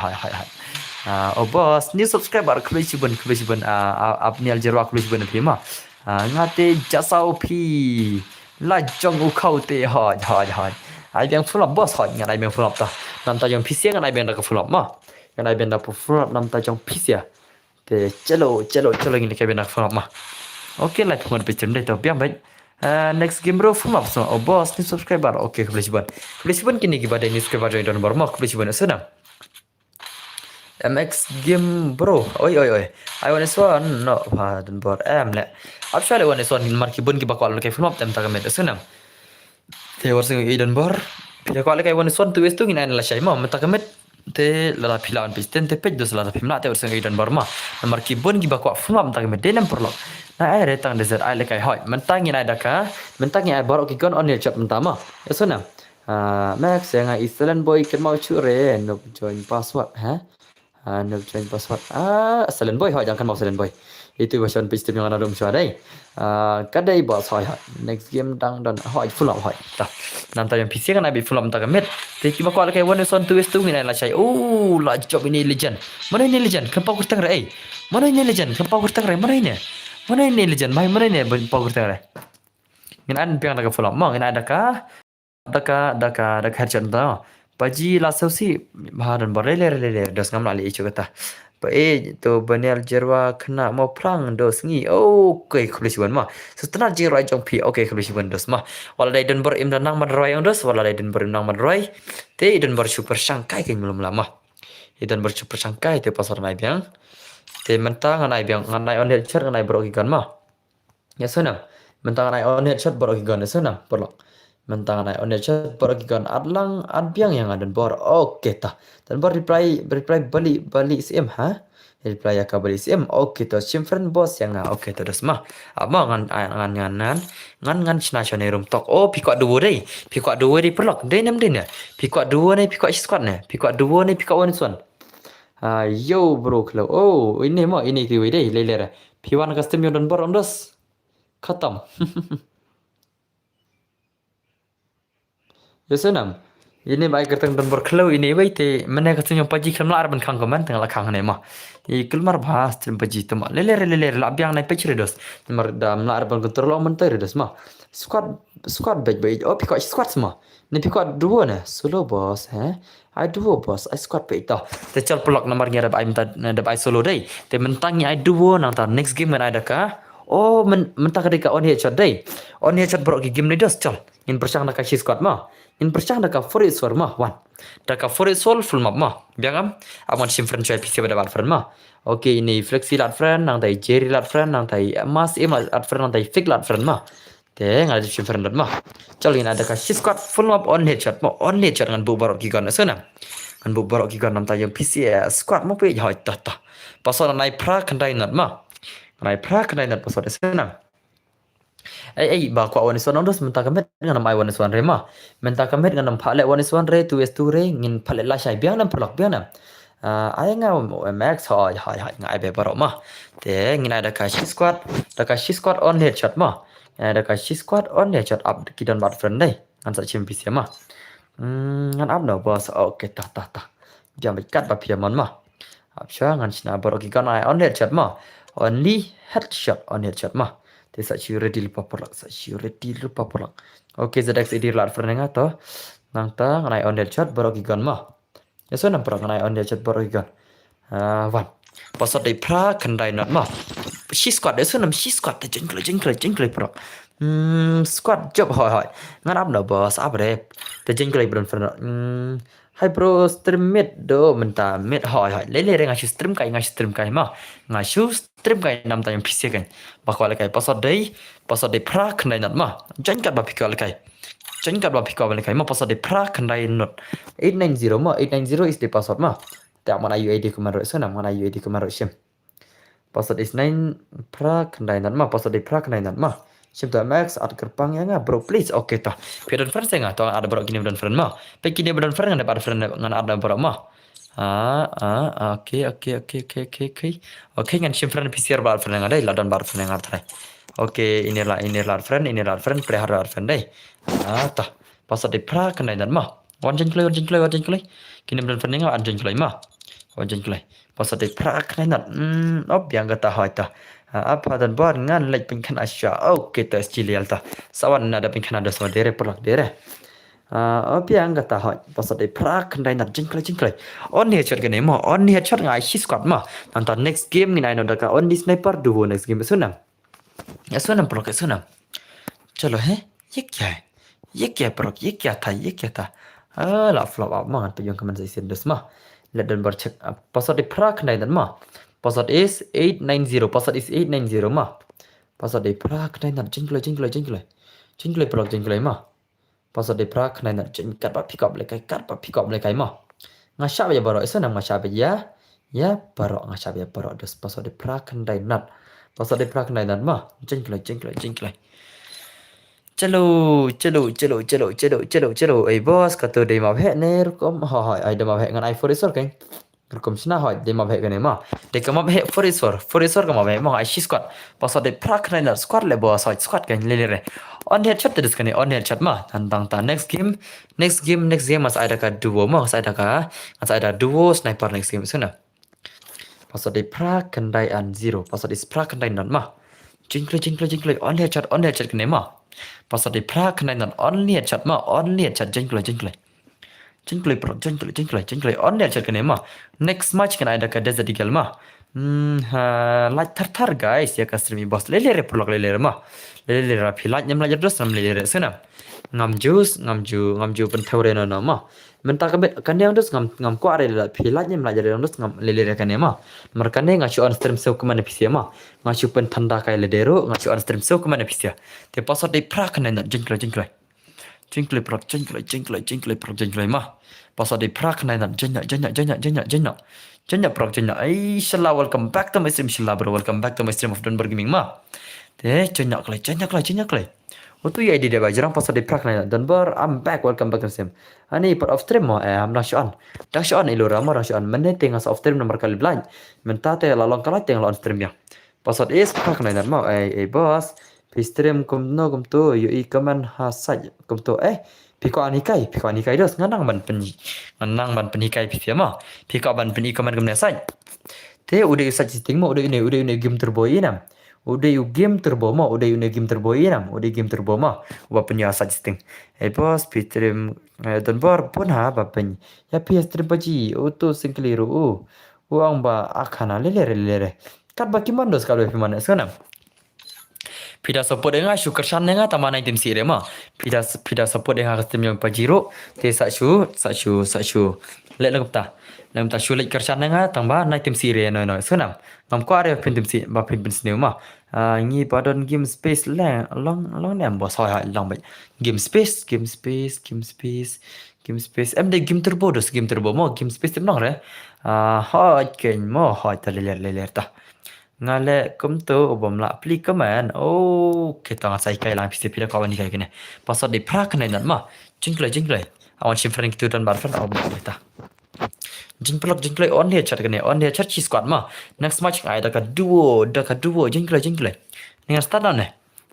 bos new subscriber kulisi bun ap ni aljero kulisi bun phima ngate jasau phi la jong u khau te hai ai biang full up boss hai ngai biang full up ta nam ta jong pisia ngai biang da full up ma ngai biang da full up nam ta jong pisia te chalo ngai biang da full up ma okay la thon pe chem dai to biang bai next game bro full up so boss ni subscriber okay kulisi bun kini gibada ni subscriber join don bar ma kulisi bun senam MX game bro oi I want this one no dan bar le actually one is one marki bun ki bakal ke full up tem ta kamet senam te war sing i don bar Pia ko lekai one swan tu es tu ngin la shai ma mata kamet te la pilan pisten te pej dos la pimla te ursen idan barma nomor ki bon ki bakwa fuma mata kamet denem perlo na ai retang desert ai lekai hoi mentang ngin ai daka mentang ngin ai borok ki kon onel chat mentama esona max yang Island boy kan mau cure no join password ha no join password Island boy hoi jangan mau Island boy itu version pistim yang ada dum đây kadai bos hoi next game dan hoi full up hoi ta nanti yang PC kan abi full up tak met te ki bakwa kai one son tu tu ngin la chai la job ini legend mana ini legend kan pau kurtang rai mana ini legend kan pau kurtang rai mana ini legend mana ini pau kurtang rai ngin an piang nak full up ma ngin ada ka daka headshot ta paji la sausi baharan borele dos ngam ali ichu kata pa to banel jerwa kena mau prang dos ngi okay khulisiwan ma setelah jerwa jong pi okay khulisiwan dos ma wala dai den bor im dan nang madroi dos wala dai den bor im nang madroi te den bor super sangkai king belum lama den bor super sangkai te pasar nai biang te mentang nai biang ngai on headshot ngai bro ikan ma ya sonam mentang nai on headshot bro ikan sonam porlok mentang nai on headshot bro ikan adlang adbiang yang ada bor okay ta dan bor reply bali sim ha reply ya bali sim okay to simfriend boss yang okay to desma ama ngan china chone room tok pikot dua dei pikot dua dei perlok dei nam dei ne pikot dua ni pikot squad ne pikot dua ni pikot one one yo bro kalau ini kiwi dei lelera piwan custom yon bor ondos khatam Yesenam. Ini baik kertang dan berkelau ini baik te mana custom yang paji kelar ban kang kaman tengah lakang ne ma. Kelmar bahas tem paji tema lelera la biang nai pecre dos. Mar dam lar ban kontrol mentai dos ma. Squad baik pikot squad semua. Ni pikot dua ne solo boss ai dua boss ai squad pe ita te chal pelok nomor ngira ai minta da ai solo dei te mentangi ai dua nang ta next game ada ka mentang ketika on headshot dei on headshot bro game ni dos chal in persang da ka squad ma in persang da ka for it ma one da ka for it full map ma biangam amon sim friend choi pc pada friend ma okay ini flexi lat friend nang tai jerry lat friend nang tai mas em lat friend nang tai fake lat friend ma te ngal sim friend lat ma chal in ada ka squad full map on headshot ma on headshot ngan bu barok ki kan sana ngan bu barok ki kan nam ta yang pc squad mo pe hoi ta pasal nai pra kandai nat ma nai pra kandai nat pasal sana ba kwa one swan ondos menta kamet ngan mai one swan rema menta kamet ngan phale one swan re tu es tu re ngin phale la shai biang nam phlok biang nam ai nga max hoi ngai be baro ma te ngin ada ka squad on headshot ma ada ka squad on headshot up kidan bat friend dai ngan sa chim pc ma ngan up no boss okay ta jam kat ba piamon ma up sha ngan sina baro ki kan ai on headshot ma only headshot on headshot ma te sa chi ready lupa polak okay zadax edir lat friend nga to nang ta ngai on headshot baro ki kan ma ya so nam pro ngai on headshot baro ki kan wan pasot dei pra kandai not ma she squad de so nam she squad te jengklai pro squad job hoi ngan up no boss up re te jengklai bron friend hai bro stream mid do menta mid hoi lele ngai stream kai ma ngai stream kai nam ta yang pc kan bakwa kai pasot dei pra kandai not ma jengkat ba pikol kai ma pasot dei pra kandai not 890 ma 890 is the password ma tak mana UID kemaru sana mana UID kemaru sim password is 9 pra kandai not ma password dei pra kandai not ma sim to max at kerpang yang bro please okay ta pidan friend saya to ada bro gini dan friend ma pe kini dan friend ada friend ngan ada bro ma okay ngan sim friend PCR bar friend ada ladan bar friend yang ada okay inilah friend pelihara friend dai ta password dei pra kandai not ma wanjin klai kini dan friend yang anjin klai ma wanjin klai password dei pra kandai not yang kata hoi ta apa dan bar ngan like pingkan asya okay ta chilial ta sawan ada pingkan ada sama dere pelak dere yang kata hoi pasal dei pra kandai nat jengklai on headshot gane mo on headshot ngai shi squad ma nanta next game ni nai no daka on di sniper duo next game sunam pelak sunam chalo ye kya pelak ye kya ta la flop up ma tu yang kaman sai sen dos ma let dan bar check pasal dei pra kandai nat ma password is 890 ma password dei pra kandai nat jengklai pelak jengklai ma pasal de pra khnai na chen kat ba pick up le kai ma ngasha ya baro isa na ngasha ya baro ngasha ya baro dos pasal de pra khnai nat pasal de pra khnai nat ma chen klai chalo ai boss ka to de ma bhe ne rukom ha ai de ma bhe ngan ai for isor kai rukom sna ha de ma bhe gane ma de ka ma bhe for isor ka ma bhe ma ai shi squad pasal de pra khnai nat squad le boss ai squad kai le re on head chat des kane on head chat ma tan tang ta next game mas ada ka duo ma mas ada duo sniper next game sana pasal de pra kandai an 0 pasal de pra kandai nan ma jingklai on head chat kane ma pasal de pra kandai nan on head chat jingklai on head chat kane ma next match kan ada ka desert eagle ma like tar guys ya ka stream boss le prolog le ma le rapi like nyam la terus nam le sana ngam ju pen thore na ma menta kan yang dus ngam ko are la phi like nyam la dus ngam le kan ma mar kan nga chu on stream so kuma na pisia ma nga chu pen thanda kai le dero nga chu on stream so kuma na pisia te pasal de prak na jingklai prok ma pasal de prak na jenya prok jenya ai shala welcome back to my stream shala bro welcome back to my stream of Dunbar Gaming ma te jenya klai Waktu ya di dewa jarang pasal di prak na Dunbar I'm back welcome back to stream ani part of stream mo am nasyon ilora mo nasyon menit tengah off stream nomor kali blind mentate lalong kala tengah on stream ya pasal is prak na mo boss pi stream kum to yu I kaman hasaj kum to piko anikai dos nganang ban penikai pi ma piko ban peni kaman kum nasaj te udah usaj setting mo udah ini game turbo inam udah game turbo ma udah game turbo inam udah game turbo ma wa punya setting bos pi stream Dunbar pun ha ba pen ya pi stream baji auto singkliru uang ba akana lele kat ba kiman dos kalau pi mana sana Pida support dengan syukur shan dengan taman item si ma. Pida support dengan custom yang pajiro. Te sakshu. Let lang ta. Lam ta shulit kershan dengan tambah item si no. Senam. Ngam ko are item si ba pin snew ma. Ngi padon game space lang long nem bos hai long ba. Game space. Em de game turbo mo game space tem nong re. Ha ken mo ha ta le ta. Ngale kum tu ubam la pli kaman kita ngasai kai lang pisi pila kawan ni kai kene pasal di prak kene nan ma jingklai awan shifring tu dan barfan aw ta jingklai on dia chat chi squad ma next match ai da ka duo jingklai dengan start on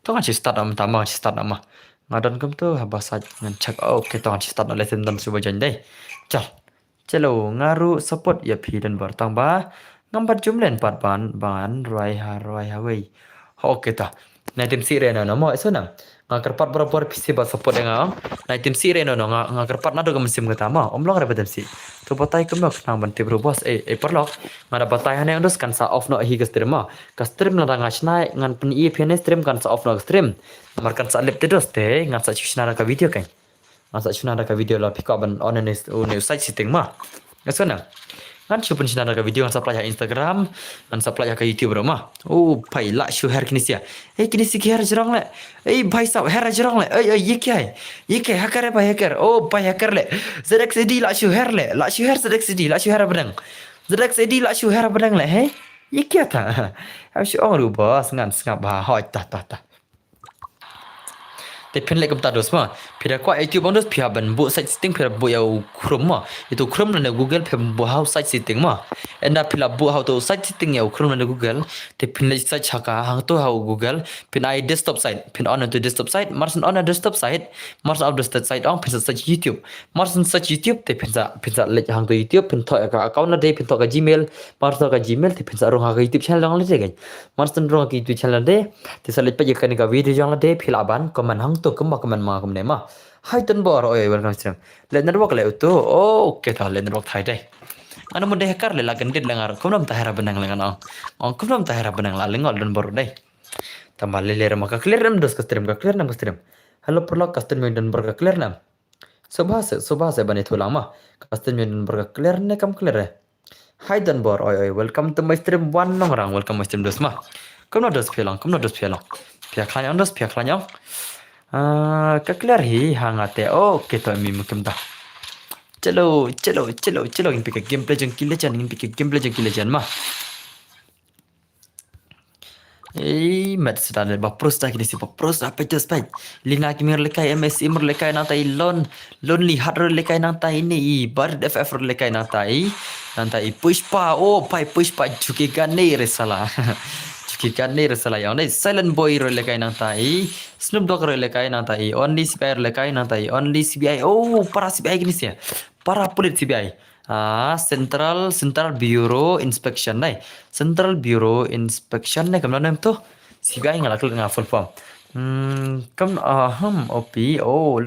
to ngan chi start am tama chi start ma ngadon kum tu habasa ngan chak kita ngan chi start le ten dan suba jan dai chalo ngaru support ya phi dan bartang ba Ngambat jumlen pat ban rai ha wei. Oke ta. Na tim si reno no mo eso na. Ngakar pat berapa pisi bat support dengan na tim si reno no ngakar pat na do musim ketama. Omlong ra tim si. Tu batai kemek nang ban tibro bos perlok. Ngada batai hane ndus kan sa off no hi ke stream ma. Ka stream na ngasnai ngan pen I pene stream kan sa off no stream. Mar kan sa lep terus te ngan sa chusna ka video kan. Ngan sa chusna ka video la pick up ban on ne site sitting ma. Eso na. Kan cuba sih nada video kan supply Instagram, kan supply ke YouTube rumah. Pai lah show hair kini sia. Kini si hair jerang le. Bhai sab hair jerang le. Ye kya hai? Hacker hai hacker. Pai hacker le. ZXD lah show hair le. Lah show hair ZXD, lah show hair benang. ZXD lah show hair benang le. Ye kya tha? Aku show orang bos ngan ngap bah hoi ta. Te pen lek kamta dos ma pira kwa YouTube on dos pia ban bu site setting pira bu yau Chrome ma itu Chrome na Google pia bu how site setting ma enda pila bu how to site setting yau Chrome na Google te pen lek site haka hang to how Google pin I desktop site pin on to desktop site marsen on a desktop site marsen of desktop site on pin search YouTube marsen search YouTube te pin sa lek hang to YouTube pin to ka account na de pin to ka Gmail marsen ka Gmail te pin sa rong ka YouTube channel lang le gan marsen rong ka YouTube channel de te sa lek pa yekan ka video jang de pila ban comment hang to kemah keman ma kemne ma hai ten bor welcome stream le network le tu okay ta le network thai dai ana mo de hacker le lagan dit langar kumnam ta hera benang langan kumnam ta hera benang la lengol dan bor dai tambah le le maka clear nam dos ka stream hello perlok ka stream dan bor ka clear nam subha se bani thulang ma ka stream dan bor ka clear ne kam clear hai dan bor welcome to my stream one nong rang welcome my stream dos ma kumno dos phelang pia khlanyang Kaklar hi hangate. Oke to mi mungkin dah. चलो इन पे game play जंग किले इन पे game play जंग किले mah. Mat sedar bapros dah kini si bapros apa itu spai. Lina kimi lekai MSI lekai nantai lon lihat lekai nantai ini bar FF lekai nantai pushpa pai pushpa juki gane resala. Juki gane resala yang ni silent boy lekai nantai Snoop Dogg lekai nantai only CBI lekai nantai only CBI para CBI kini sih para polit CBI. Central Bureau Inspection này Central Bureau Inspection này cầm nam tu CBI ngala kul nga full form cầm OP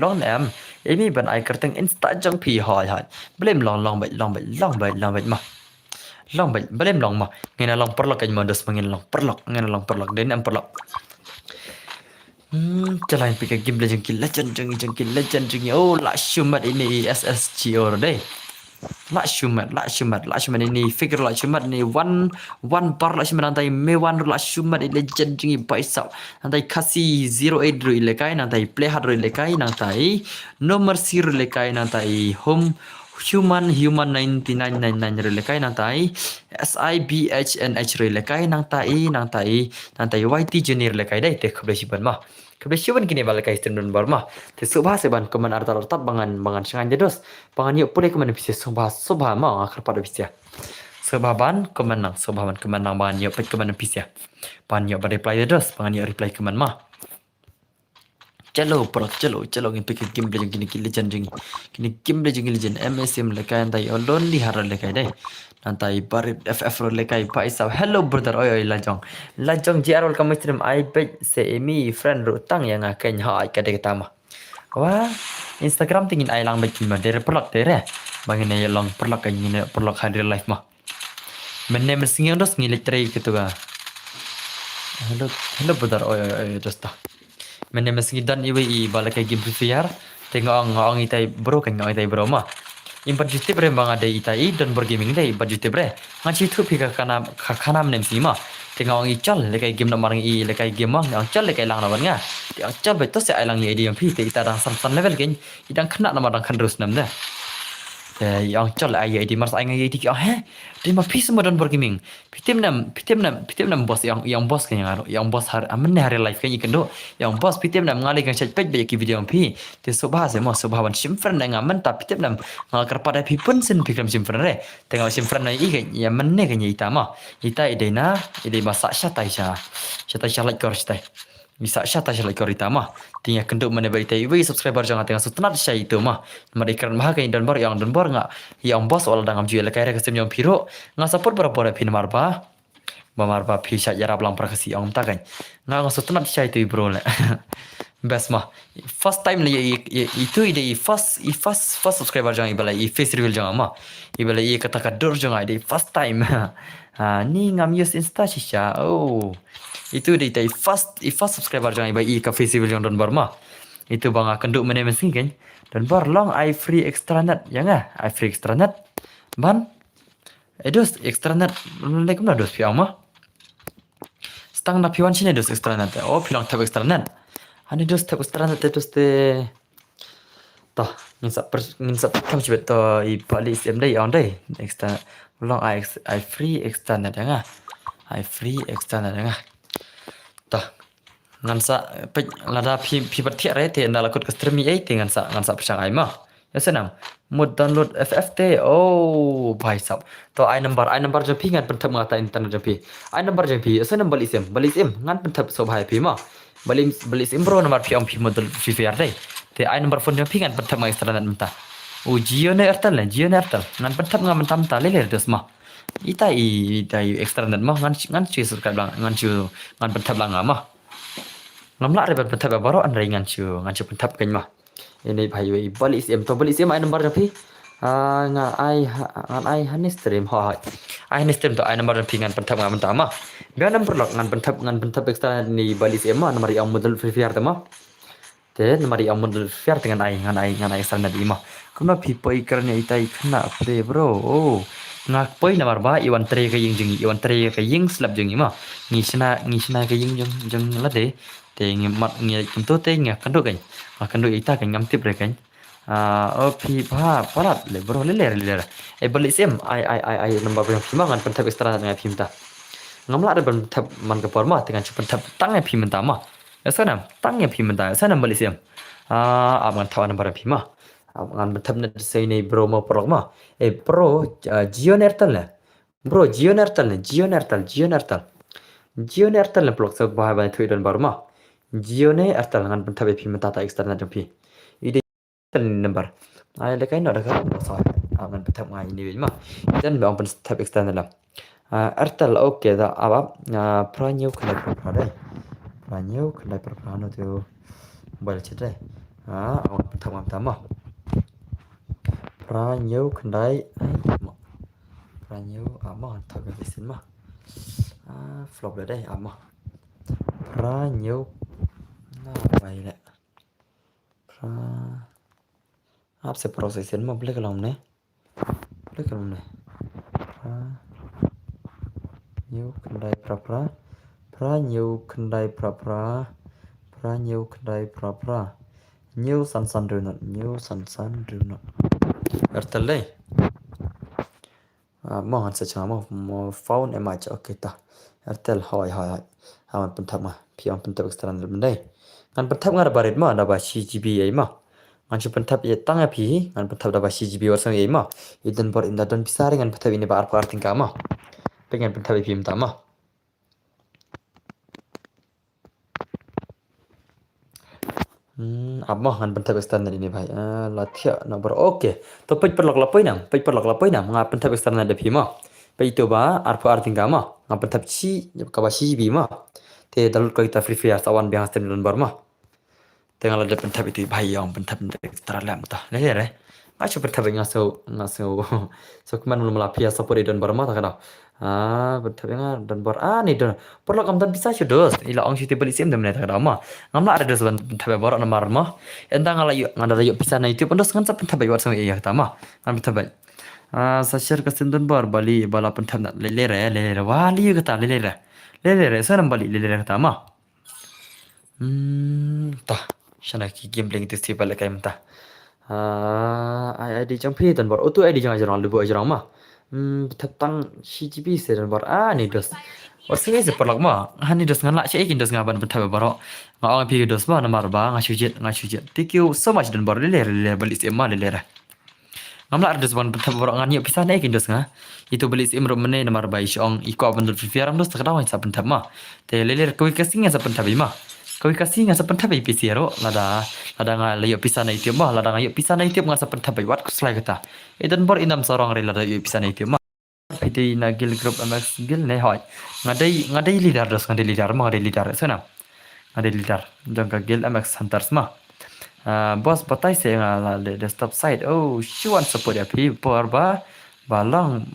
long em ini ban ai kerteng insta jang pi hỏi belum long bệnh mà long bệnh belum long mà nghe là long perlok kan modus mengin long perlok nghe là long perlok đến em perlok Jalan pikir game legend jengki lah shumat ini SSGO deh Lak shumat ini figure lak shumat ini one bar lak shumat nanti mewan lak shumat ini legend jingi paisau nanti kasih 08 ru ilekai nanti play hard ru ilekai nanti nomor sir ilekai nanti human 9999 ru ilekai nanti SIBHNH ru ilekai nanti YT junior ilekai dai tek kebesiban mah Kebetulan kini balik ke sistem Burma. Tesubah seban keman arta bangan sengan jedos. Bangan yuk pulih keman bisa subah mau akar pada bisa. Sebaban kemenang bangan yuk pet keman bisa. Bangan yuk reply jedos, bangan yuk reply keman mah. Chalo ngin pikir game belajar kini legend game legend MSM lekai antai olon di hara lekai dai. Nanti barit FF lekai paisau. Hello brother oi lajong JR kamu stream I bet seemi friend rutang yang akan hai kada kita mah. Wah Instagram tingin ai lang bet kima dere perlok dere. Bangin ay long perlok kan ini perlok hadir live mah. Menne mesingin dos ngilik tray gitu ga. Hello brother oi just dah. Menne mesingin dan iwi balik game prepare. Tengok ang itai bro kan ang itai bro mah. Impat juti bre bang ada itai dan bergaming dai impat juti bre ngaci tu pika kana nem sima tengok ang ical lekai game nak marang lekai game mah ang cal lekai lang lawan nga ang cal betul se ailang ye dia pi te ita dang san level gen idang kena nama dang kan terus nam dah yang cal ai ye di mars ai ngai di dia mah pi semua dan bergaming pitem nam bos yang bos kan yang bos har amne hari live kan ikan do yang bos pitem nam ngali kan chat page bagi video pi te subah se mo subah wan simfren dengan mantap pitem nam ngal pada pi pun sen pikam simfren re tengok simfren nai ikan yang menne kan ita mah ita idena ide masak syata like kor syata bisa syata like kor ita mah tinggal kenduk mana bagi iwi subscriber jangan tengah sutenat syai itu mah mereka bahagia dan bar yang ngak yang bos wala dangam jual kaya kesim yang piro nggak support berapa pin marba pi syat jarab lang prakasi yang takan nggak sutenat syai itu bro le best mah first time itu ide first subscriber jangan ibalai face reveal jangan mah ibalai kata kadur jangan ide first time ni ngam use insta shisha itu ide first subscriber jangan ibalai ke face reveal jangan don Burma itu bang kenduk mana mesin kan dan bar long I free extranet ya nga I free extranet ban dos extranet lekum na dos piang mah stang na piwan sini dos extranet pilang tab extranet Ani dos tab extranet dos te toh nginsa kam sibet to I bali sim dai on dai extra long I free extranet ya nga I free extranet ya nga toh ngansa pe lada pi pertiak re te ndala kut stream ai te ngansa pesang ai mah ya senam mod download FFT bhai sab to ai number je pi ngan penthap ngata internet je pi ai number je pi senam bali sim ngan penthap so bhai pi mah bali sim bro number pi om pi model VVR dai te ai number phone je pi ngan penthap ngai internet menta Jio ne Airtel ngan penthap ngan mentam ta le dos mah itai extranet mah ngan cu subscribe lang ngan penthap lang mah ngamla re penthap baro an ringan cu penthap kan mah ini bhai wei bali sim ai number rapi nga ai hanis stream ai hanis stream to ai number rapi ngan penthap ngan mah ganam perlok ngan penthap extra ni bali sim mah number yang model VVR mah te number yang model VVR dengan ai extra nadi mah kuna pipoi karnya itai kena pre bro ngak poi nomor ba iwan tre ka ying slap jeng mah ngisna ka ying jeng la de te mat ngi tu te ngi kan do kan kan do ita kan ngam tip re kan pi ba parat le bro le balik sem ai namba yang pimangan pentap ekstra dengan pimta ngamla ada pentap man ke porma dengan pentap tang yang pimta ma sana tang yang pimta sana balik sem aman tawan bara pima aman pentap na sei nei bro mo pro ma pro Jio Airtel le bro Jio Airtel le blok sok bah ba thui don barma Jio ne Airtel ngan pentap pimta ta ekstra na pi ide number ai le kai no da ka so aman pentap ngai ni ma dan bang pentap ekstra na Airtel oke da apa pranyo kena pradai pranyo kena prano tu bal cedai awak pertama pranyo kendai pranyo ama tak bisin mah flop dah deh ama pranyo nah baik le apa sih prosesin mah boleh kalau ne pranyo kendai pranyo kendai pra new san do not Airtel deh mau han saja mau phone em aja oke ta Airtel hai aman pentap mah pion pentap ekstra dalam deh kan pentap ngar barit mah ada basi GB ai mah man pentap ye tang api kan pentap ada basi GB wasang ai mah idan bor inda don bisa dengan pentap ini bar par tingkah mah pengen pentap api minta mah mah kan pentap ekstra ini bhai lathia nomor oke to pej per lok lapoi nam ngap pentap ekstra ada pi mah pe itu ba ar tingkah mah ngap pentap chi ka basi GB mah te dalut ko kita free fire sawan biang stem don bar mah tengah ada pentap itu bhai yang pentap ekstra lam ta le acho pentap ngaso so kuman belum lapia support don bar mah ta kada pentap don bar ni don perlu kam dan bisa sudos ila ong siti beli sim dem ta kada mah ngamla ada dos pentap bar na mar mah entang ngala yuk ngada yuk bisa na itu pendos kan pentap bar sang iya ta mah kan pentap sa share ka sindon bar bali bala pentap na le wali ka ta le sanam bali le ta mah ta shana ki gambling tu si bala kai mta ai di jang phi dan bar otu ai di jang ajang lu bo ajang mah tentang CGP dan bar ni dos Osnya seperlak mah hani dos ngan lak cek ikin dos ngaban betah baro ngawang pi dos mah namar ba ngasujet thank you so much dan bar le balik sema le ngamla ada dos ban betah baro ngan yuk pisah ikin dos nga itu balik sem ro mene namar ba isong iko ban dos fiaram dos takdaw sa betah mah te le koi kasing sa betah mah koi kasing sa betah bi pisiro lada nga le yuk pisah na itu mah lada nga yuk pisah na itu nga sa betah wat kuslai kata dan bar inam sorong re lada yuk pisah na itu mah Piti na gil group MX gil ne hoy ngadai leader dos ngadai leader sana ngadai leader jangka gil MX hunters mah bos batai se ngala le desktop site shuan support ya pi por ba long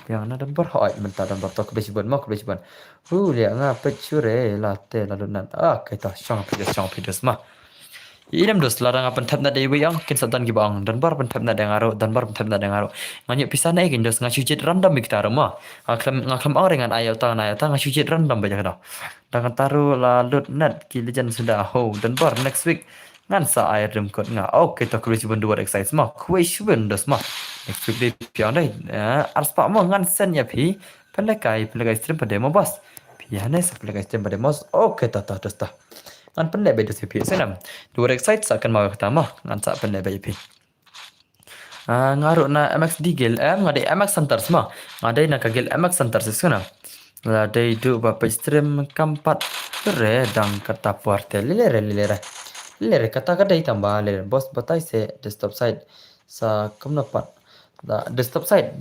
yang na dan ber hoy menta dan ber tok besibon lia nga pechure la te la donan kaita shong pides mah Idam dos larang apa pentap na dewi yang kin satan gibang dan bar pentap na dengaro nganyuk pisah na ikin dos ngasujet random miktar mah ngaklam orang dengan ayat ngasujet random baca kada dengan taruh lalut net kilijan sudah dan bar next week ngan sa air dem kot nga kita kulis dua exercise mah kuis dos mah next week di piang dai arspa mah ngan sen ya pi pelekai stream pada mo bos piane pelekai stream pada mos tata dos ta ngan pendek bedo CP senam dua exercise akan mau pertama ngan sak pendek BP ngaruk na MX digel ngadai MX center semua ngadai na kagel MX center sesuna la dai du bapa stream kampat redang kata puarte lere kata kadai tambah lere bos batai se desktop site sa kamnapat desktop site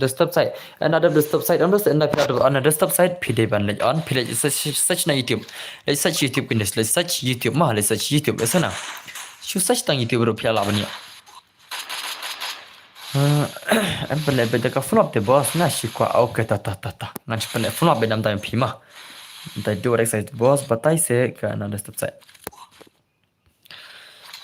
another desktop site on a desktop site pide ban lej on pide search na YouTube let's search YouTube kindes let's search YouTube mah let's search YouTube sana shu search tang YouTube ro pia la bani em pele be ka flop de boss na shi kwa okay ta ngan shi pele flop be dam time pi mah dai do exercise boss batai se ka na desktop site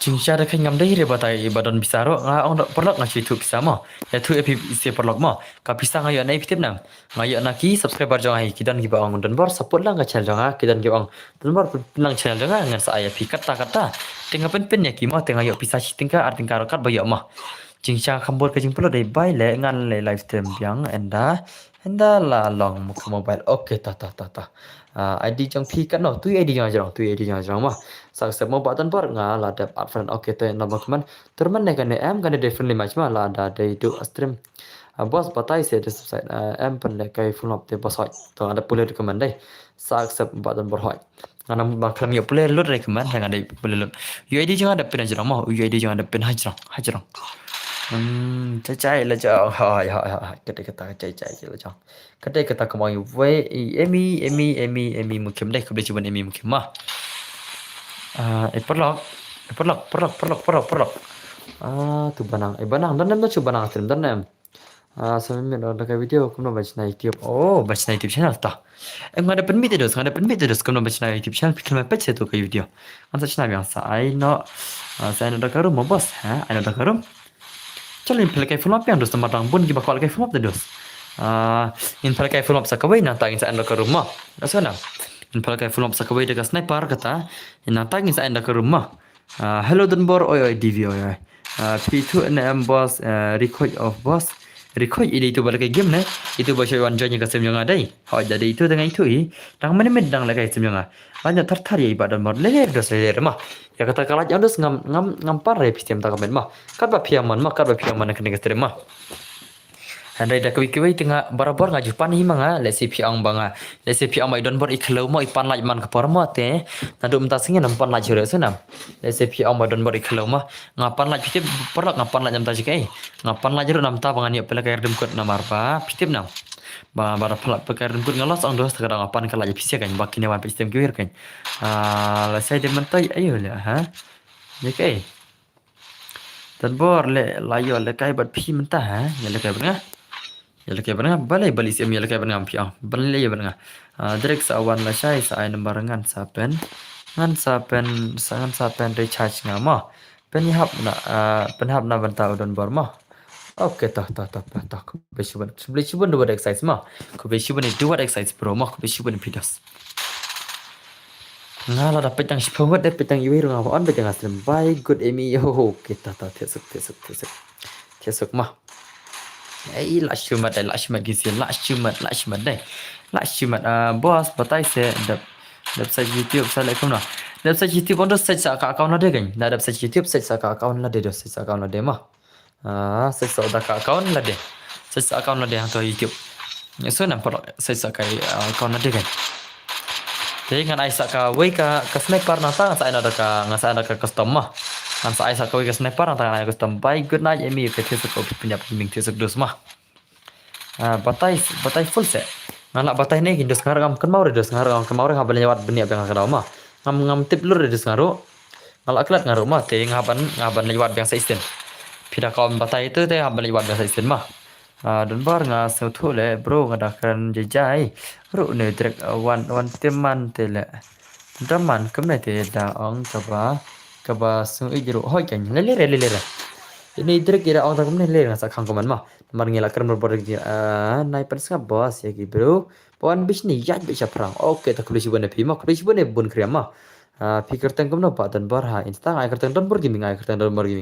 Jingcha da khanh ngam dai re batai badan bisaro nga ong perlok nga chitu kisa mo ya tu epi isi perlok mo ka pisa nga yo nai pitip nam nga yo na ki subscriber jong ai kidan gi ba ong dan bor support lang nga channel jong ha kidan gi ong dan bor lang channel jong nga sa aya pi kata kata tinga pen ya ki mo tinga yo pisa chitingka artingka rokat ba yo mo jingcha khambor ka jing perlok dai bai le ngan le live stream yang enda la long mo mobile okay ta ID jong pi kan no tu ID jong mo sang se mo batan par nga la dap upfront okay to na bakman terman ne kan em kan differently match ma la da dai do stream bos batai se de site em pen le kai full up te bos hoi to ada pule recommend dai sang se batan bor hoi ngana ba klam yo pule lut recommend nga dai pule lut UID jong ada pen jong mo UID jong ada pen hajrong chạy là cho hỏi cái đây chạy là cho cái đây ta có mọi với emi một kiếm đây không để chịu bên emi một kiếm mà perlok tu banang dan nem tu banang trim dan nem sampai mình ada cái video cũng nó baca YouTube baca YouTube channel ta em ada permit terus cũng nó baca YouTube channel pikir mai baca tu cái video anh channel yang saya ada karum mau bos ada karum Challenge pelak full up yang dos tempat pun kita bakal full up terus. In pelak full up sakawai nanti kita anda ke rumah. Asana. In pelak full up sakawai dekat sniper kata. Nanti kita anda ke rumah. Hello dan bor oi DV oi. P2 NM boss record of boss. Record itu balik game ne. Itu baca wan join yang kasih yang ada. Jadi itu dengan itu Tang mana medang lagi kasih yang banyak tertarik ya ibadah bor leher dos leher mah. Ya kata kalah yang dos ngam par pistem tak kamen mah. Kat ba piaman kena kasih mah. Handai dah kewik tengah barabar ngaju pan hi manga lesi piang banga lesi piang mai don bor ikhlau mo ipan laj man kapar mo te nadu mta singin nampan laj jure sunam lesi piang mai don bor ikhlau mo ngapan laj pitip perlak ngapan laj namta jikai ngapan laj ru namta bangan ya pelak air demkut namar ba pitip nam ba bara pelak pelak air demkut ngalos ang dos sekarang ngapan ka laj pisya kan bakin wan pistem kiwir kan lesai dementai ayo la ha jikai dan bor le layo le kai bat pi mentah ha ya le kai bengah ya lekai bernga balai bali sim ya lekai bernga piang balai ya bernga direct sa awan la shai sa ai number ngan sapen recharge ngama pen hap na banta udon bor ma oke tah beli cuban dua exercise ma ko beli cuban dua exercise pro ma ko beli cuban pidas ngala dapat yang sipamat dapat yang iwi runga on bet yang aslim by good emi yo kita tesuk ma last cumat gizi last cumat bos batai se website YouTube saya like kuna website YouTube on set sa ka account ada kan dah website YouTube set sa ka account ada dos set sa account ada mah set sa da ka account ada set sa account ada hantu YouTube ya so nampak set sa ka account ada kan jadi ngan ai sa ka wei ka sniper nata sa ada ka ngasa ada ka custom mah Kan sa isa kawai ka sniper ang tangan ko tambay good night emi ka tesuk ko pinya piming tesuk dos mah. Batai full set. Ngala batai ne kindos ngarang kan mau dos ngarang kan mau ngaban lewat benia bang ka mah. Ngam tip lur dos ngaro. Ngala aklat ngaro mah te ngaban lewat bang sa isten. Pida kaum batai itu te ngaban lewat bang sa isten mah. Dan bar nga sautu le bro ngadakan jejai. Bro ne direct one teman tele. Daman kemne te da ong kaba sung ijru hoi kan lele ini direk kira orang tak lele ngasa kang koman mah mar ngela kan berbor nai perska bos ya ki bro pon bis ni yat bisa perang oke tak kulisi bone pi mah kulisi bone bun kriam mah pikir teng komno pa dan bar ha insta ai kerteng don bor gaming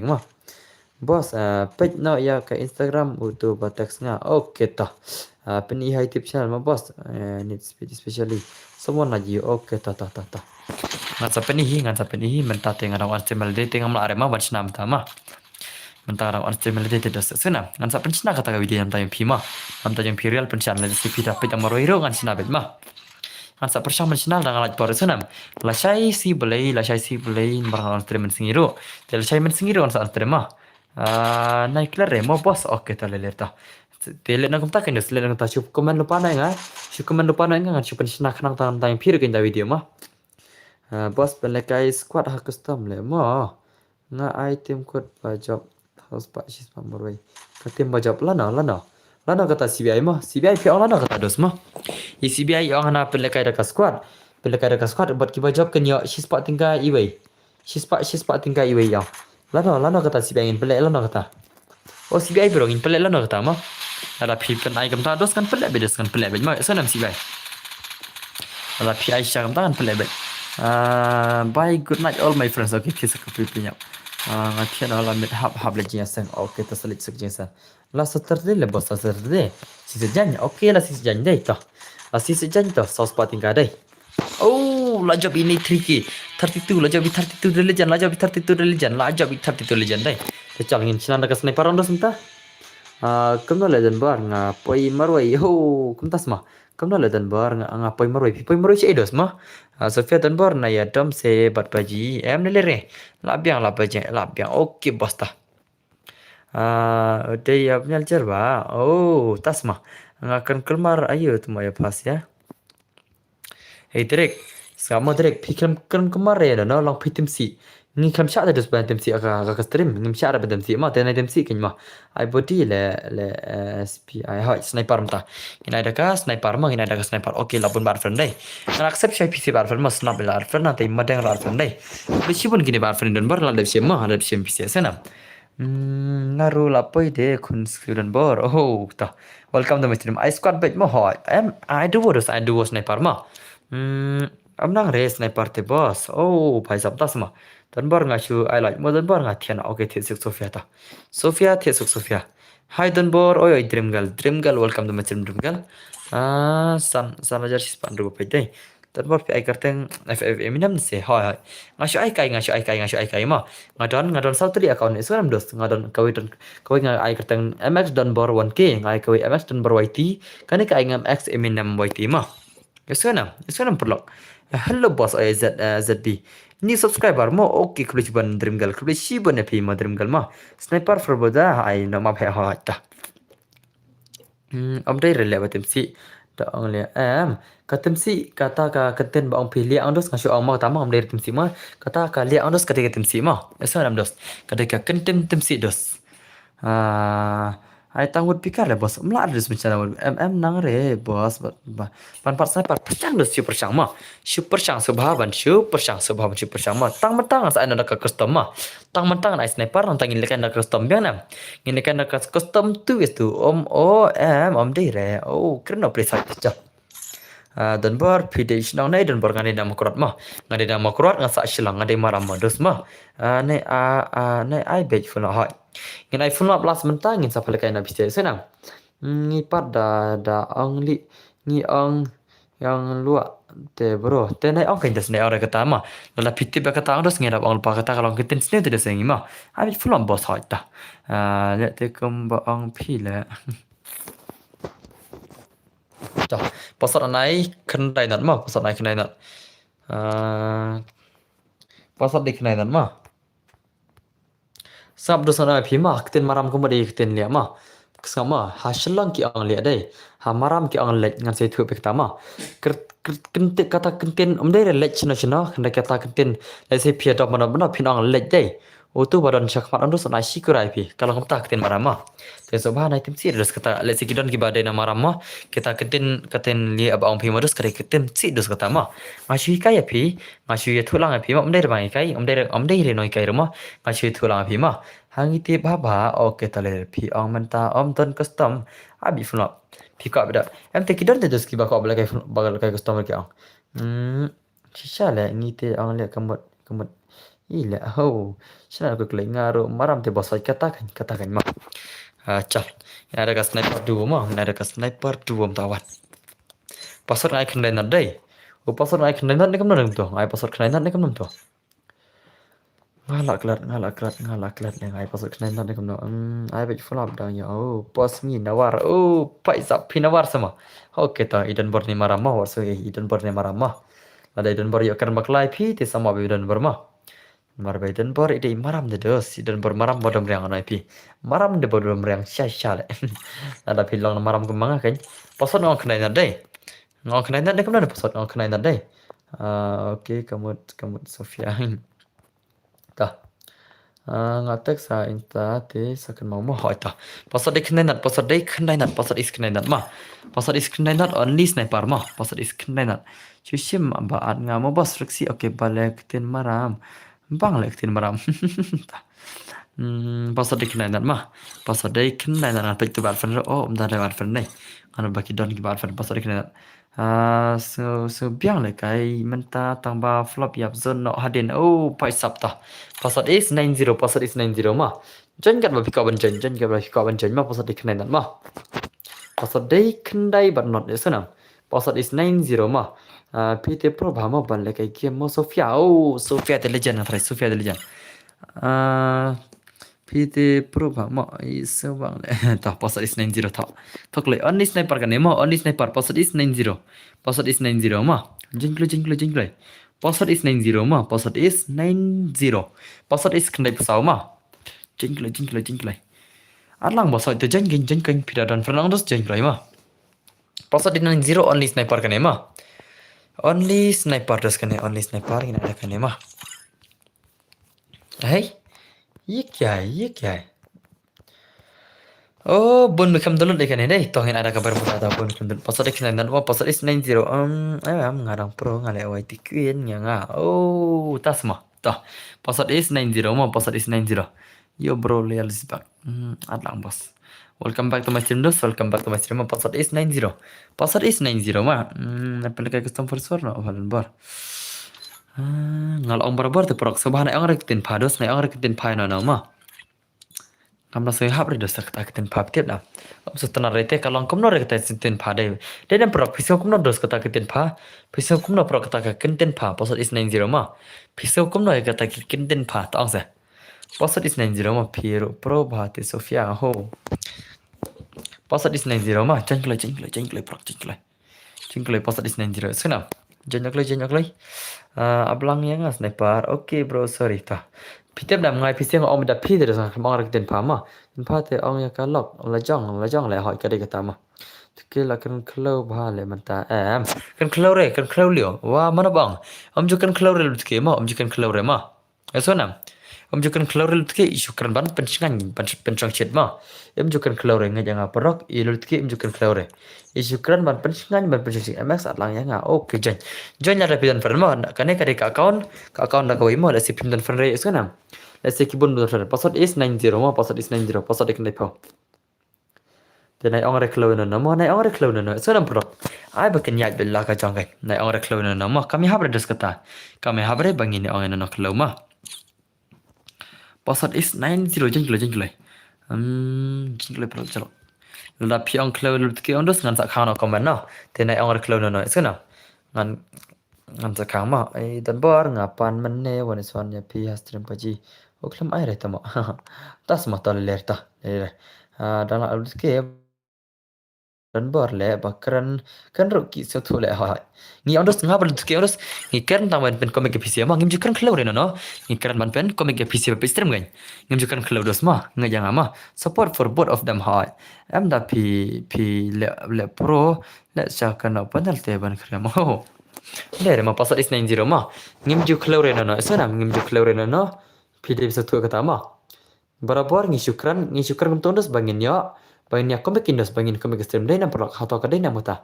mah bos page no ya ke Instagram utu bataks nga oke tah peni hai tip channel mah bos need speed especially someone lagi oke tah ngan sampai nih mentah tengah rawan streamer de tengah melarang mah baca tama mentah rawan streamer de tidak senang ngan sampai cina kata video yang tayang pima yang real pencarian dari si dapat yang maroiro ngan cina bet mah ngan sampai sama cina dengan laj baru senang la shai si belai barang streamer singiru del shai men singiru ngan sampai mah naik lere mau bos oke ta leler ta tele nak kumta kan des leler ta cukup komen lupa na nga ngan cukup cina kenang tayang pira kan video mah bos belekai squad hak custom le mo nga item code bajab house pak sis pamorway katim bajab lana kata CBI pi lana kata dos mah CBI yang ana belekai dak squad buat ki bajab kan ya sis pak tinggal iwei sispa tingkai iwe yang. Lano kata si ingin pelek lano kata. Oh si ingin berongin pelek lano kata mah. Ada pipen ai kam ta dos kan pelek bedes kan pelek bed mah sanam si bai. Ada pi Aisyah kam ta kan pelek bed. Bye good night all my friends. Okay kisah kepipinya. Ngatian ala mit hab le jinsan. Okay terselit sek jinsan. La Saturday le bos Saturday. Si sejan. Okay lah si sejan deh toh. La si sejan toh sos pating kadai. Oh, lajab ini tricky. 32 lajab 32 religion, lajab 32 religion, lajab 32 religion dai. Te changin chinan daga sniper rondos entah. Kamna legend bar nga poi marwai ho kumtas mah. Kamna legend bar nga poi marwai si edos mah. Sofia dan bar na ya dom se bat baji em ne lere. Labiang labiang. Okey bos tah. Dei ya punya ba. Oh, tas mah. Nga kan kelmar ayo tu ya pas ya. Hey direct, sama direct pikir kemarin no long pitim si. Ni kam syak ada sebenarnya tim si agak stream. Ni syak ada tim si mah, tenai tim si kini mah. I body le SPI hai sniper mah. Ini ada ka sniper mah, ini ada ka sniper. Okay lah pun bar friend dai. Kan accept saya PC bar friend mah snap bar friend nanti madang bar friend dai. Bisi pun gini bar friend dan bar lah lebih mah, lebih PC sana. Ngaruh lapoi deh kun student bar. Oh, tah. Welcome to my stream. I squad bet mah hai. I do sniper mah. Am nang re sniper te boss. Oh, भाई साहब tas mah. Dan bar ngachu I like modern bar ngatian. Okay, Thiesuk Sofia ta. Thiesuk Sofia. Hi dan bar. Oi dream girl. Welcome to my stream dream girl. San ajar sis pandu pe dai. Dan bar pe ai karteng FF Eminem se. Hai. Ngachu ai kai mah. Ngadon Sautri account ni sekarang dos. Ngadon kawai ai karteng MX dan bar 1K. Ngai kawai MX dan bar YT. Kan kai ngam X Eminem YT mah. Sekarang perlu. Hello boss ZB. Ni subscriber mo okay kulit ban dream girl kulit si ban epi ma dream girl ma. Sniper for boda ai nama phe ha ta. Update rele batem si da ang le katem si kata ka keten ba ang pilih ang dos ngasu ang ma tama am dem si ma kata ka le ang dos kata ketem si ma. Sekarang dos. Kata ka kentem si dos. Ai tanggut pikar le bos. Mla adres macam nang re bos. Pan sniper percang dos super chang ma. Super chang subhaban super chang ma. Tang mentang sa ana ka custom ma. Tang mentang ai sniper nang tangin lekan ka custom biang nam. Ngin lekan ka custom tu is tu om dei re. Oh kena precise cha. Dan bar pidej nang nai dan bar ngade nama kurat mah. Ngade nama kurat ngasa silang ngade maram dos mah. Nai ai bej funa hai. Ngin ai funa plus mentang ngin sa palekai na biste senang. Ngi pada da ang li ngi ang yang luak te bro te nai ang kain das nai ora kata mah. Lala piti ba kata ang dos ngin ang pa kata kalau kiten sne te sengi mah. Ai funa bos hai ta. Le te kum ba ang pile. Dah, pasal naik kendai nat mah, pasal naik kendai nat. Pasal di kendai nat mah. Sab dosana phi mah, keten maram ko mari keten lia mah. Sama haselang ki ang lia dai. Ha maram ki ang lek ngan se thu pek tama. Kente kata kenten omdai lek china kena kata kenten le se phi dok mana phin ang lek dai. Itu badan syakmat ando sana sikurai pi kalau kamu tak ketin marama te sobha nai tim sir dos kata le sikidon ki badai na marama kita ketin li ab ong pi modus kare ketin si dos kata ma ngasui kai pi ngasui thulang pi ma omdai bai kai omdai re noi kai rama ngasui thulang pi ma hangi te baba oke tale pi ong menta om ton custom abi funo pi ka beda em te kidon te dos ki ba ko bagal kai custom ke ong shisha le ni te ong le kamot Ila, sana aku kelai ngaruh maram te bosai katakan mah. Cal, yang ada sniper dua mah, yang ada sniper dua tawat. Pasar ngai kendai nat dai. Pasar ngai kendai nat ni kam nang tu. Ngai pasar kendai nat ni kam nang tu. Ngalak kelat ngai pasar kendai nat ni kam nang. Ai bet full up dah ya. Pas ni nawar. Paisa pinawar sama. Okay ta idan bor ni maram mah warso idan bor ni maram mah. Ada idan bor yo kan maklai pi te sama idan bor mah. Marbai dan bor ide maram de dos dan bor maram bodom riang anai pi maram de bodom riang sya le ada pilong maram kemanga kan pasot ngong kenai nat dai ngong kenai nat kam ada pasot ngong kenai nat dai okay kamu Sofia ta ngatek sa inta te sakan mau hoi ta pasot de kenai nat pasot is kenai nat mah pasot is kenai nat only sniper mah pasot is kenai nat chushim baat ngamo bos reksi okay balek ten maram bang lek tin maram password diknai dan mah password diknai dan apa itu barfen oh umda ada barfen nih anu baki don ki barfen password diknai so biang lek kai menta tangba flop yap zon no hadin oh pai sap ta password is 90 password is 90 mah jen kat babi kawan jen kat babi kawan jen mah password diknai dan mah password diknai but not is na password is 90 mah PT Pro bama ban lek kai game mo Sofia oh Sofia the legend after Sofia the legend PT Pro bama is bang ta password is 90 ta thokle only sniper kan mo only sniper password is 90 password is 90 ma jingkle password is 90 ma password is 90 password is kendai pesau ma jingkle alang password itu jengking pidadan fernang dos jengkle ma password is 90 only sniper kan ma only sniper dos kan only sniper kan ada kan ma hey ये क्या है Oh, bun become download ikan ini. Tohin ada kabar pun ada bun become download. Password ikan dan password is 90. Ngarang pro ngale YT Queen nga. Oh, tas mah. Tah. Password is 90 mah password is 90. Yo bro, Leal is back. Adlang bos. Welcome back to my stream dos. Welcome back to my stream. Password is 90. Password is 90 mah. Napil kay custom password no halen bar. Ngal ong bar te prok sobahan ang rekitin pados na ang rekitin pa na mah. Kamna saya hap redo sakta keten pap tiap na. Setelah rete kalau kamno rekta keten pa dai. Dan prok pisau kamno dos kata keten pa. Pisau kamno prok kata keten pa. Password is 90 ma. Pisau kamno kata keten pa. Taong sa. Password is 90 ma. Piero pro bhate Sofia ho. Password is 90 ma. Jengklai prok jengklai password is 90. Senam. Jengklai. Ablang yang sniper. Okay bro, sorry ta. Pitep đam ngay piseng ong da pi de sa mong rak den pa ma in pa te ong ya ka lok la jong le hoi ka de ka ta ma ke la kan klo ba le man ta kan klo lio wa mana bang om ju kan klo re lut ke ma om ju kan klo re ma eso nam om ju kan klo re lut ke isu kan ban pencingan pen chang chet ma em ju kan klo re nga jang aparok I lut ke em ju kan klo re isu kan ban pencingan ban pencingan mx atlang ya nga okay jen ada pidan friend ma kan ka de ka account da ko mo da si pidan friend re eso nam Let's say kibun betul password is 90 ma password is 90 password ikan lepo. Then I ong reklo na nama na ong reklo na so nam pro. Ai baken yat bella ka jang kai. Na ong reklo na nama kami habre dos kata. Kami habre bangin ong na klo ma. Password is 90 jengkle. Jengkle pro chalo. La pi ong klo lut ke ong dos ngan sak khano comment na. Then I ong reklo na so na. Ngan sak khang ma ai dan bar ngapan men ne wan son ya pi stream paji. Oklam ai reta mo. Tas ma tal lerta. Dan la lut ke dan bar le bakran kan roki so thole ha ni ondos nga bal ke ondos ni kan taman pen komik pc ma ngim jukan khlo re no ni kan man pen komik pc pe stream gan ngim jukan khlo dos ma nga jang ama support for both of them ha am da pi le pro le sa kan panel te ban khre mo le ma password is 90 ma ngim ju khlo re no so nam ngim ju khlo re no pi de so thu kata ma barabar ngi syukran tondos bangin ya bangin ya komik indos bangin komik stream dai na prok hato ka dai na muta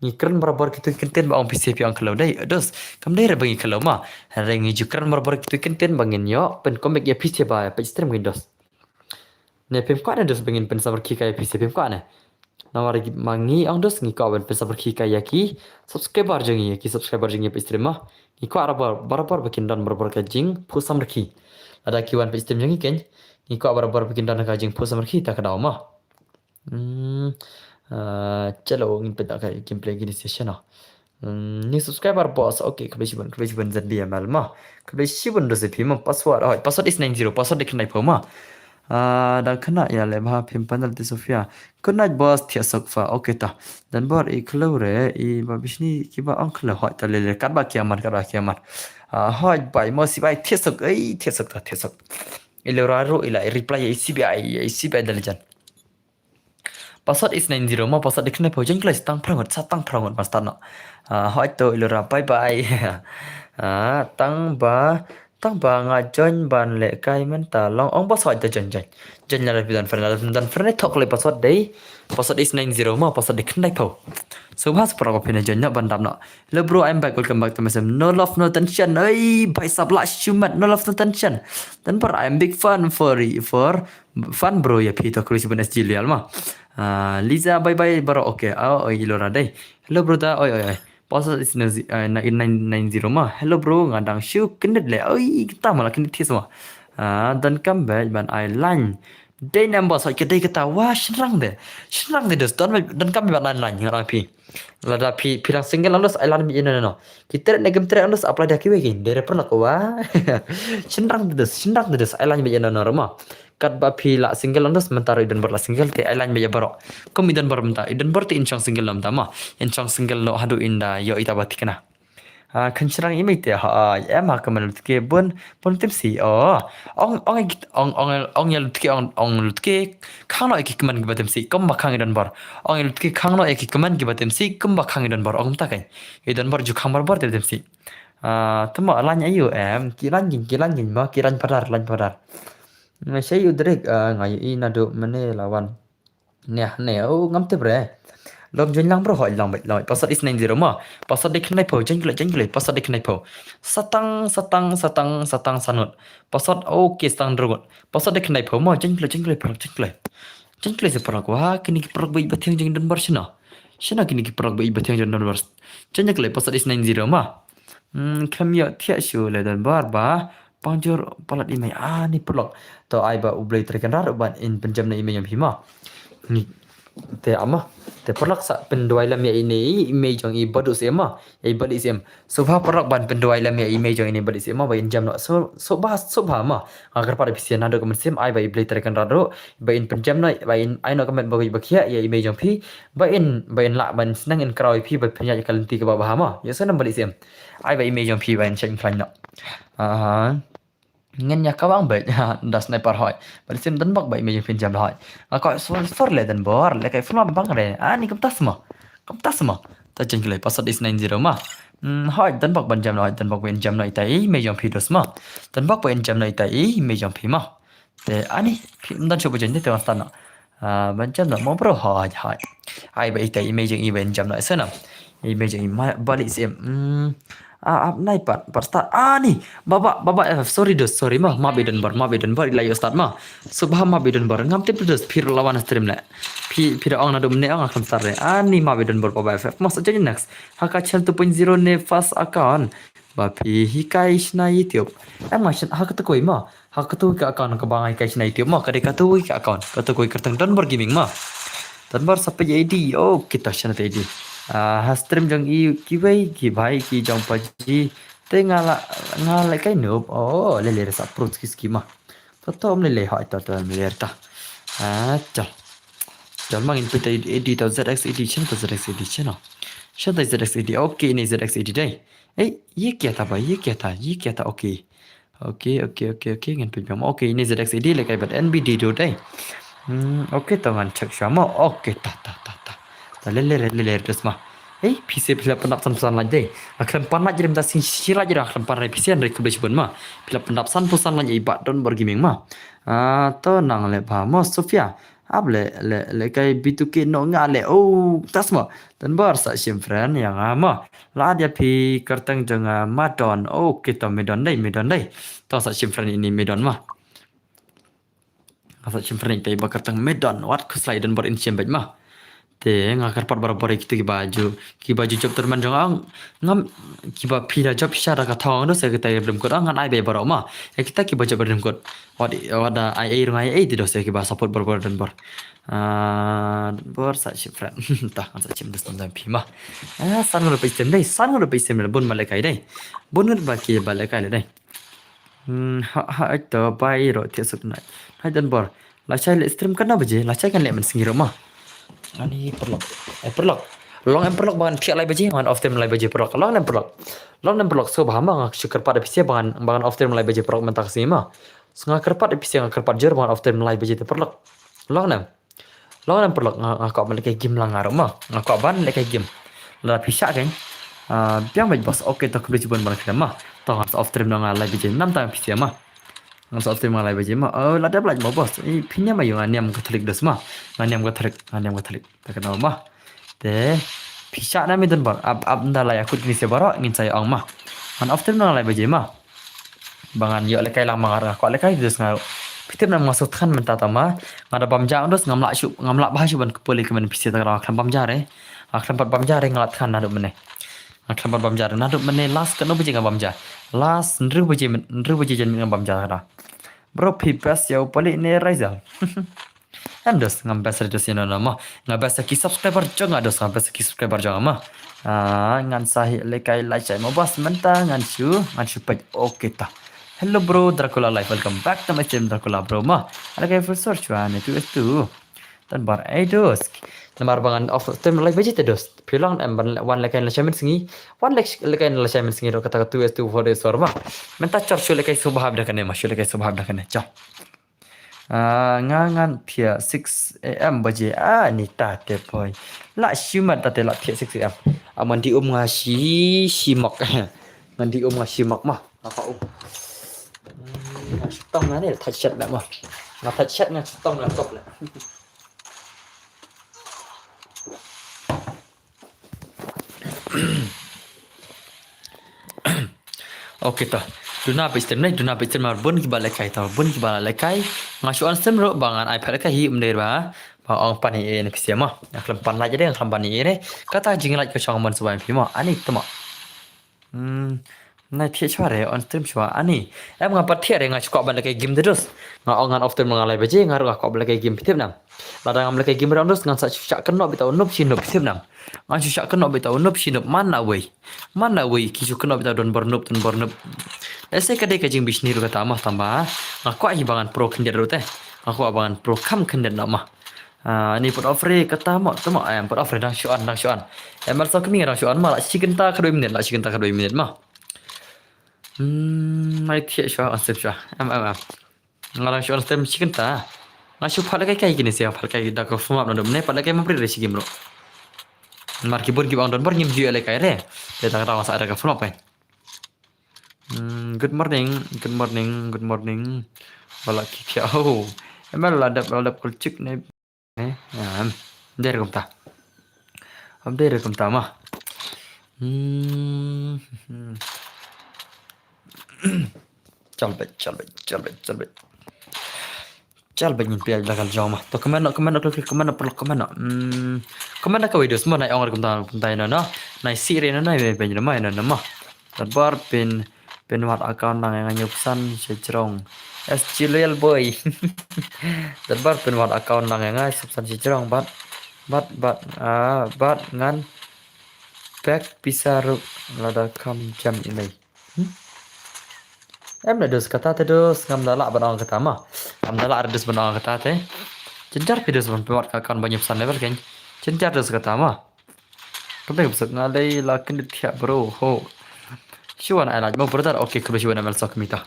ngi kran barabar kitu kenten ba on pcp ang kalau dai dos kam dai bangi kalau ma re ngi jukran barabar kitu kenten bangin ya pen komik ya pc ba pe stream windows ne pem kwa na dos bangin pen sabar ki ka pcp kwa na nawar mangi ang dos ngi ka pen sabar ki ka ya ki subscriber jangi pe stream ma ngi kwa barabar bakin dan barabar ka jing pusam reki ada kiwan pe stream jangi ken ni ko barabar bikin dana kajing post samar kita ka daw ma chalo ngin peda ka gameplay gini session ni subscriber boss okay kabesiban zan dia mal ma kabesiban do se phima password is 90 password dikhna phoma da khana ya le ma phim panel te sofia kuna boss thia sokfa okay ta dan bar I klore I babishni kiba ankle ha ta le kat ba kiamat ha bai mo si bai thia sok Iloraro ila reply CBI dalajan. Password is 90 ma password dikne pojeng kelas tang prangot mas tano. Hoi to ilora bye. Tang ba Tang ba nga join ban le kai men ta long ong password ta join join. Join la dan friend thok le password dei. Password is 90 ma password de knai po. So has pro ko pina join na ban dam na. Hello bro, I'm back. Welcome back to my sim. No love no tension. Oi, bhai sab la shumat no love no tension. Dan par I'm big fan for fun bro ya phi to krusi ban SG lial ma. Liza bye bye bro okay. Oh ilora dei. Hello bro da oi oi oi. Password is 990 mah. Hello bro, ngadang syu kendet le. Oi, kita malah kendet semua. Dan comeback ban I line. Day number so kita kita wah senang deh. Senang deh dan kami ban line ngarang pi. Lada pi pirang single alus I line bi no. Kita negem tre alus apply dah kiwe kin. Dere pernah ko wah. Senang deh I line bi no mah. Kat ba pi la single alus mentaro idan berla single te I line bi barok. Kom idan bar menta idan bar te inchang single lam tama. Inchang single no hadu inda yo ita batikna. Kencang ini te ha em ha kamal ke bon tim si ong ya lutke ong lutke khang no ek kaman gibatem si kom bakang idan bar ong lutke khang no ek kaman gibatem si kom bakang idan bar ong ta kai idan bar ju khang bar tem si tama lan ayu em kiran gin ma kiran padar saya udrek ngai inado mane lawan ne ngam te bre lom join lang bro hỏi lòng bạch lòi password is 90 mà password đi knai po change le password đi knai po satang sanut password okay stang drogot password đi knai po mà change le se parang wah kini ki parang bai bathiang jeng dan bar shina kini ki parang bai bathiang jeng dan bar change le password is 90 mà khamya thia shu le dan bar ba panjur palat email ni pelok to ai ba ublai trekan rar ban in penjam na email yang hima ni te ama te perlak sa penduai lam ya ini image jong i bodu sema ai bali sem so ba perlak ban penduai lam ya image jong ini bali sema ba in jam no so ba ma agar pada pisian ado kemen sem ai ba i blay terekan rado ba in penjam no ba in ai no kemen ba bakia ya image jong pi ba in la ban senang in krawi pi ba penya kalenti ke ba ma ya sana bali sem ai ba image jong pi ba in chen klan no ngân nhà các bạn bệnh đặt sniper hỏi bật xem đánh bạc bảy mình phiên jam hỏi coi for le dan bor le kai phun bang re ni kam tas mo ta chen kle password is 90 ma hỏi đánh bạc ban jam nói đánh bạc bên jam nói tai me jam phi dos ma đánh bạc bên jam nói tai me jam phi ma te ani dan chobo chen te wastan ban jam no mo bro hỏi ai bảy tai me jam event jam nói sana me jam balik sim nai par start ni baba sorry ma beden bar ilayo start ma subha ma beden bar ngam te plus phir lawan stream le phir ong na dum ne ong akan start re ni ma beden bar baba ff mas jadi next haka channel 2.0 ne first account ba phi hikai shna youtube ma shan haka to koi ma haka to ka account ka bangai kai shna youtube ma ka de ka to ka account ka to koi kertang dan bar gaming ma dan bar sampai id kita channel id stream jong i kiwai ki bhai ki jong paji te ngala cái noob le sa pro ski ma to le hỏi to le ta chal mang in pita edit zx edition to zx edition no shata zx edit okay ni zx edit dai ये क्या था भाई ये क्या था okay ngân pin pam okay ni zx edit le kai bat nbd do dai okay to ngan chak shama okay ta le terus mah PC pila pendap san lagi akan panat jadi minta sila jadi akan panat PC dari kubis pun mah pila pendap san pusan lagi ibat don bergaming mah to nang le pa mo Sofia ab le kai B2K no ngale tas mah dan bar sa sim friend yang ama la dia pi kerteng janga madon kita medon dai to sa sim friend ini medon mah sa sim friend tai bakar teng medon wat kuslai dan bar in sim mah te ngakar pat bar kita ki baju job terman jong ngam ki ba pila job syara ka thong no se kita belum ko ngan ai be bar ma kita ki baju belum ko wada ai rungai ai tidak se ki ba support bar dan bar bor sa shifran ta kan sa chim dus dan pi ma san ngor pe sem bun malakai dai bun ngat ba ki balakai le dai ha to bai ro te suk nai hai dan bar la chai le stream kan na baje la chai kan le man singiro ma ani perlok long em perlok bangan pihak lai baje bangan off time lai baje perlok long em perlok so bahama ngak syukur pada pisia bangan off time lai baje perlok mentak sima senga kerpat pisia ngak kerpat jer bangan off time lai baje te perlok long em perlok ngak kau balik game lang ngaro ma ngak kau ban lek game la pisa kan biang baj bos okay tak boleh cuban balik ma tong off stream nang live je nam tang pc mah ngang off stream nang live je mah la dap laj mo bos i pinya ma yung aniam katolik dos mah aniam katolik ta kana mah te pisha na mi den bar ab nda la yakut ni se baro ngin saya ong mah man off stream nang live je mah bangan yo le kai lang mangar ko le kai dos ngau pitip nam masuk kan menta tama ngada bamja dos ngamla bah ban kepoli kemen pc ta ra kan bamja re akan bamja re ngalat kan nadu mene akan bamja nadu mene last kan obi ngam bamja last nru buji jen ngam bamja ra bro pipes ya poli ne raizal em dos ngam bas dos ina nama ngam bas ki subscriber jong dos ngam bas ki subscriber jong ma ngan sahi le kai like chai mo bas menta ngan chu paj okay ta hello bro Dracula live welcome back to my channel Dracula bro ma ada kai full search wan itu dan bar dos namar bangan off time live budget dos pilang em one like la chamen singi one like la chamen singi ro kata tu es tu for this orma menta char shule kai subhab da kane ma shule kai subhab da kane cha ngangan pia 6 am baje ni ta te poi la shimat ta te la pia 6 am aman di nga shi mak ngan di nga shi mak mah apa tông nó này là thật chất lại mà thật chất nha tông là cục lại oke toh duna pistem mà bun ki balai kai toh bun ki balai kai ngasuan sem ro bangan ipad kai hi umder ba ong pani e ne pisem ma aklam pan la jadi aklam pani e ne kata jing lai ko chong mon subai pi ma ani tama nai thia chwa re on stream chwa ani em nga pat thia re nga chwa ban la kai game terus nga ongan off stream nga lai baje nga ro ka ban la kai game pitep nam la da ngam la kai game ro terus nga sa cha kan no bitau nup chin nup pitep nam nga cha kan no bitau nup chin nup mana wei ki chu kan no bitau don bor nup ese kadai ka jing bisni ro kata mah tamba nga kwa hi bangan pro khindet ro te nga kwa bangan pro kham khindet na ma ni pot offer kata mo tamo em pot offer dang shuan em mal so kemi dang shuan ma la chicken ta ka 2 minit ma mai thia shwa on step shwa am ngarang shwa on step chicken ta ngashu phala kai gini sia phala kai da ko fuma no ne phala kai mapri re sigim ro mar ki bor ki bang don bor nyim ju ele kai re te ta ra sa ada ka fuma pai good morning wala ki kya ho emal la kulchik ne der kom ta ma चल बे nhìn pe dagal joma to comment ka video semua nai ong kum ta na nai sire na nai be na mai na ma bar pin wat account nang yang nyupsan sejrong SG loyal boy bar pin wat account nang yang nyupsan sejrong bat ngan back pisaru lada kam jam ini em là dus kata terus ngam dala banang kata mah ngam dala dus banang kata te cencar video ban pewat kakan banyak pesan level kan cencar dus kata mah tapi besok ngalai lakin dia bro ho shuan ai laj mau brother okay ke shuan amal sok mita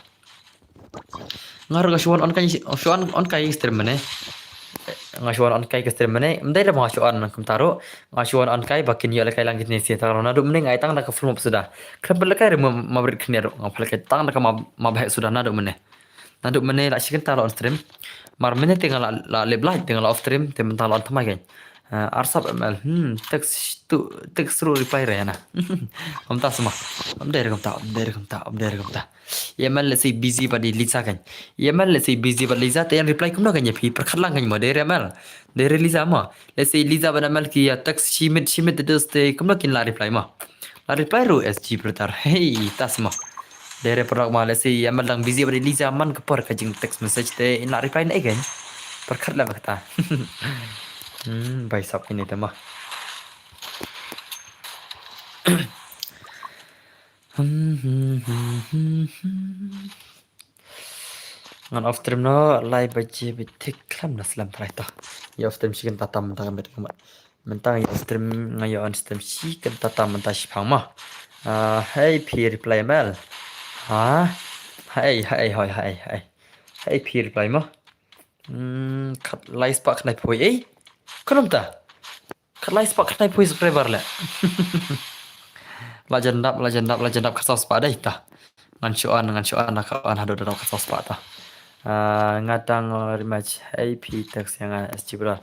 ngar ga shuan on kai stream mane ngashuan on kai ke stream mane mdai da ngashuan kum taro ngashuan on kai bakin yo kai langit ni si tarona du mne ngai tang da ka film sudah krabel kai mabrit khnero ngapal kai tang da ka ma bah sudah nadu mene la chicken talo on stream mar mene tinggal la live live tinggal off stream tem talo on thamai kai arsap ml text ru reply re na om ta sama om der kom ta yemal le sei busy ba di lisa kan yemal le sei busy ba lisa te reply kum na kan ye phi par khatlang kan mo der yemal der lisa ma le sei lisa ba mal ki ya text shimit de ste kum na kin la reply ru sg brother hey tasma der produk ma le sei yemal lang busy ba di lisa man ka par ka jing text message te in la reply na again par khatlang kata bài sọc ini tema ngan off stream no live baje bitik klam na slam trai ta ya off stream chicken tatam mentang bet kamat mentang ya off stream ngayo on stream chicken tatam mentang sipang ma hey p reply mail hey p reply ma kat live spark nai poi kenapa ta? Kalai spak kenai pui subscriber le. Lajendap kasau spada ita. ngan cuan nak kawan hado dalam kasus pak ta. Ngadang rematch AP tax yang SG bro.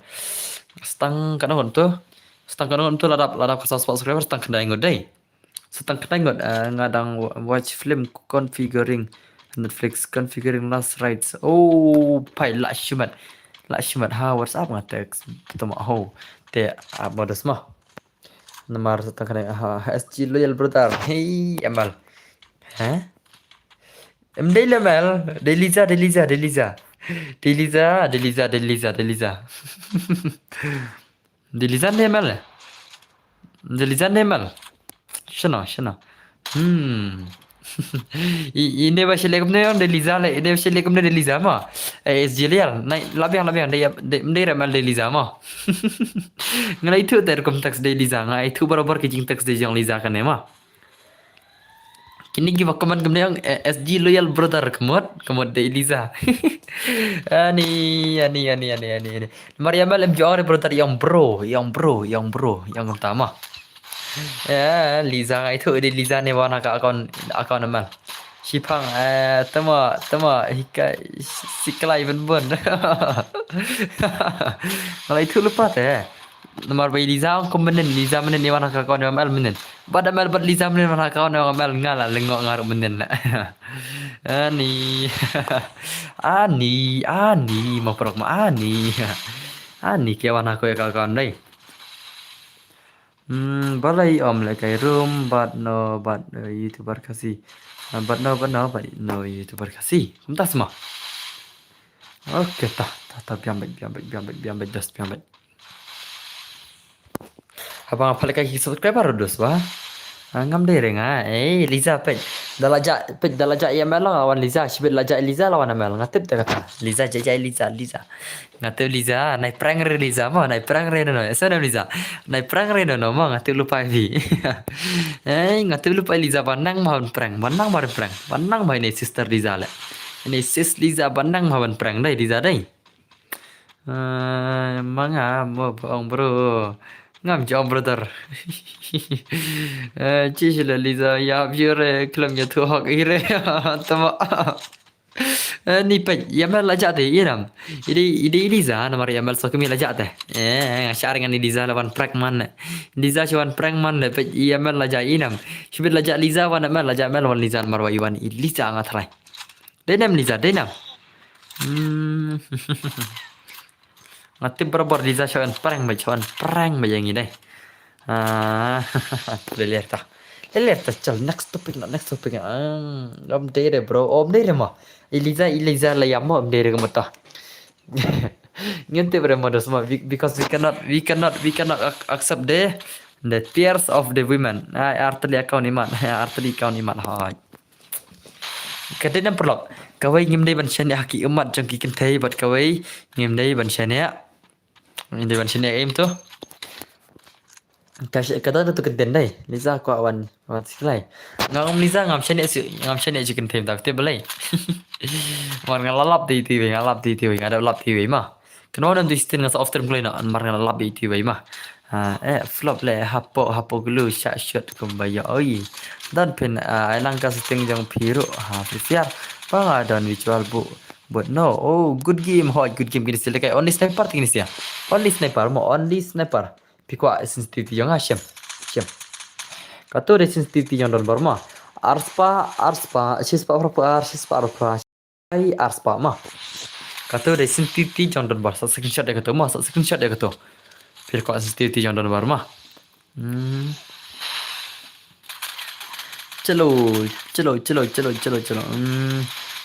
Stang kan tu ladap kasus pak subscriber stang kena ingot deh. Stang kena ingot ngadang watch film configuring Netflix configuring last rights. Oh, pai lah syumat ha WhatsApp ngatek tama ho te modus mah. Nomor stang kena SG loyal brother. Hey Amal. Hah? Mdela Mel, Deliza. Deliza Nemel. Deliza Nemel. Şuna. Ini başa lekum ne on Deliza le. Ini başa lekum ne Deliza ma. SGL. Nai labiang dia mdera Mel Deliza ma. Ngai itu terkom tax Deliza. Ngai itu barabar kijing tax de jang Liza kan ma. Kini giva komen kemudian SG loyal brother kemud de Eliza. ani. Maria Mel MJR brother yang bro, yang utama. Ya, Liza itu de Liza ne wana ka akon Mel. Sipang tama hika siklai bun. Kalau itu lupa teh. Nomor bayi Liza menen ni wana ka kawan Mel menen. Bad Liza menen wana ka kawan Mel ngala lengok ngaruk menen. Ani mau perok ma ani ke wana ko ya kawan dai. Balai om le kai room but no YouTuber kasih. But no YouTuber kasih. Kumta semua. Oke tah biambek just biambek. Abang apa lagi subscriber dos wah. Ngam deh renga. Liza pej. Dalajak ya mel lawan Liza. Sibit lajak Liza lawan mel. Ngatip tak kata. Liza jajai Liza. Ngatip Liza. Naik prank re Liza mah. Naik prank re no. Esa Liza. Naik prank re no mah. Ngatip lupa vi. Ngatip lupa Liza banang mah prank. Banang mah ini sister Liza le. Ini sis Liza banang mah prank dai Liza dai. Manga mo bro. Ngam jom brother. Cishla Liza ya biure kelam ya tu hak ire tama. Ni pe Yamal lajak teh iram. Ide Liza nomor Yamal sokumi lajak teh. Syar dengan Liza lawan prank man. Liza cuan prank man le pe Yamal lajak inam. Shibit lajak Liza wan Yamal lajak Yamal wan Liza marwa iwan Liza angat rai. Denam Liza denam. Ngatip berabar Liza cuan prank macam ini deh. Lihat cel next topic. Om dere bro, om dere mah. Eliza lah yang mah om dere kamu tah. Ngente berema semua because we cannot accept the tears of the women. Artli account iman. Hai. Kadang perlu. Kawai ngimdai banshan haki umat jangki kentai buat kawai ngimdai banshan ya. Ngimdai banshan ya aim tu. Kadang tu keden dai. Liza ko awan siklai. Ngam Liza ngam shane chicken time tak te belai. Mar ngalap di TV ada lap TV mah. Kenapa nanti istin ngas after mulai nak mar ngalap di TV mah. Flop le hapo glu shot kumbaya oi. Dan pen langkah setting jang piru prepare dan visual but no good game gini sila kai only sniper gini sia. Only sniper. Pikwa sensitivity yang asyam. Kato sensitivity yang don barma. Arspa. Ai arspa mah. Kato sensitivity yang don bar. Screenshot dia kata. Pikwa sensitivity yang don barma. Chalo.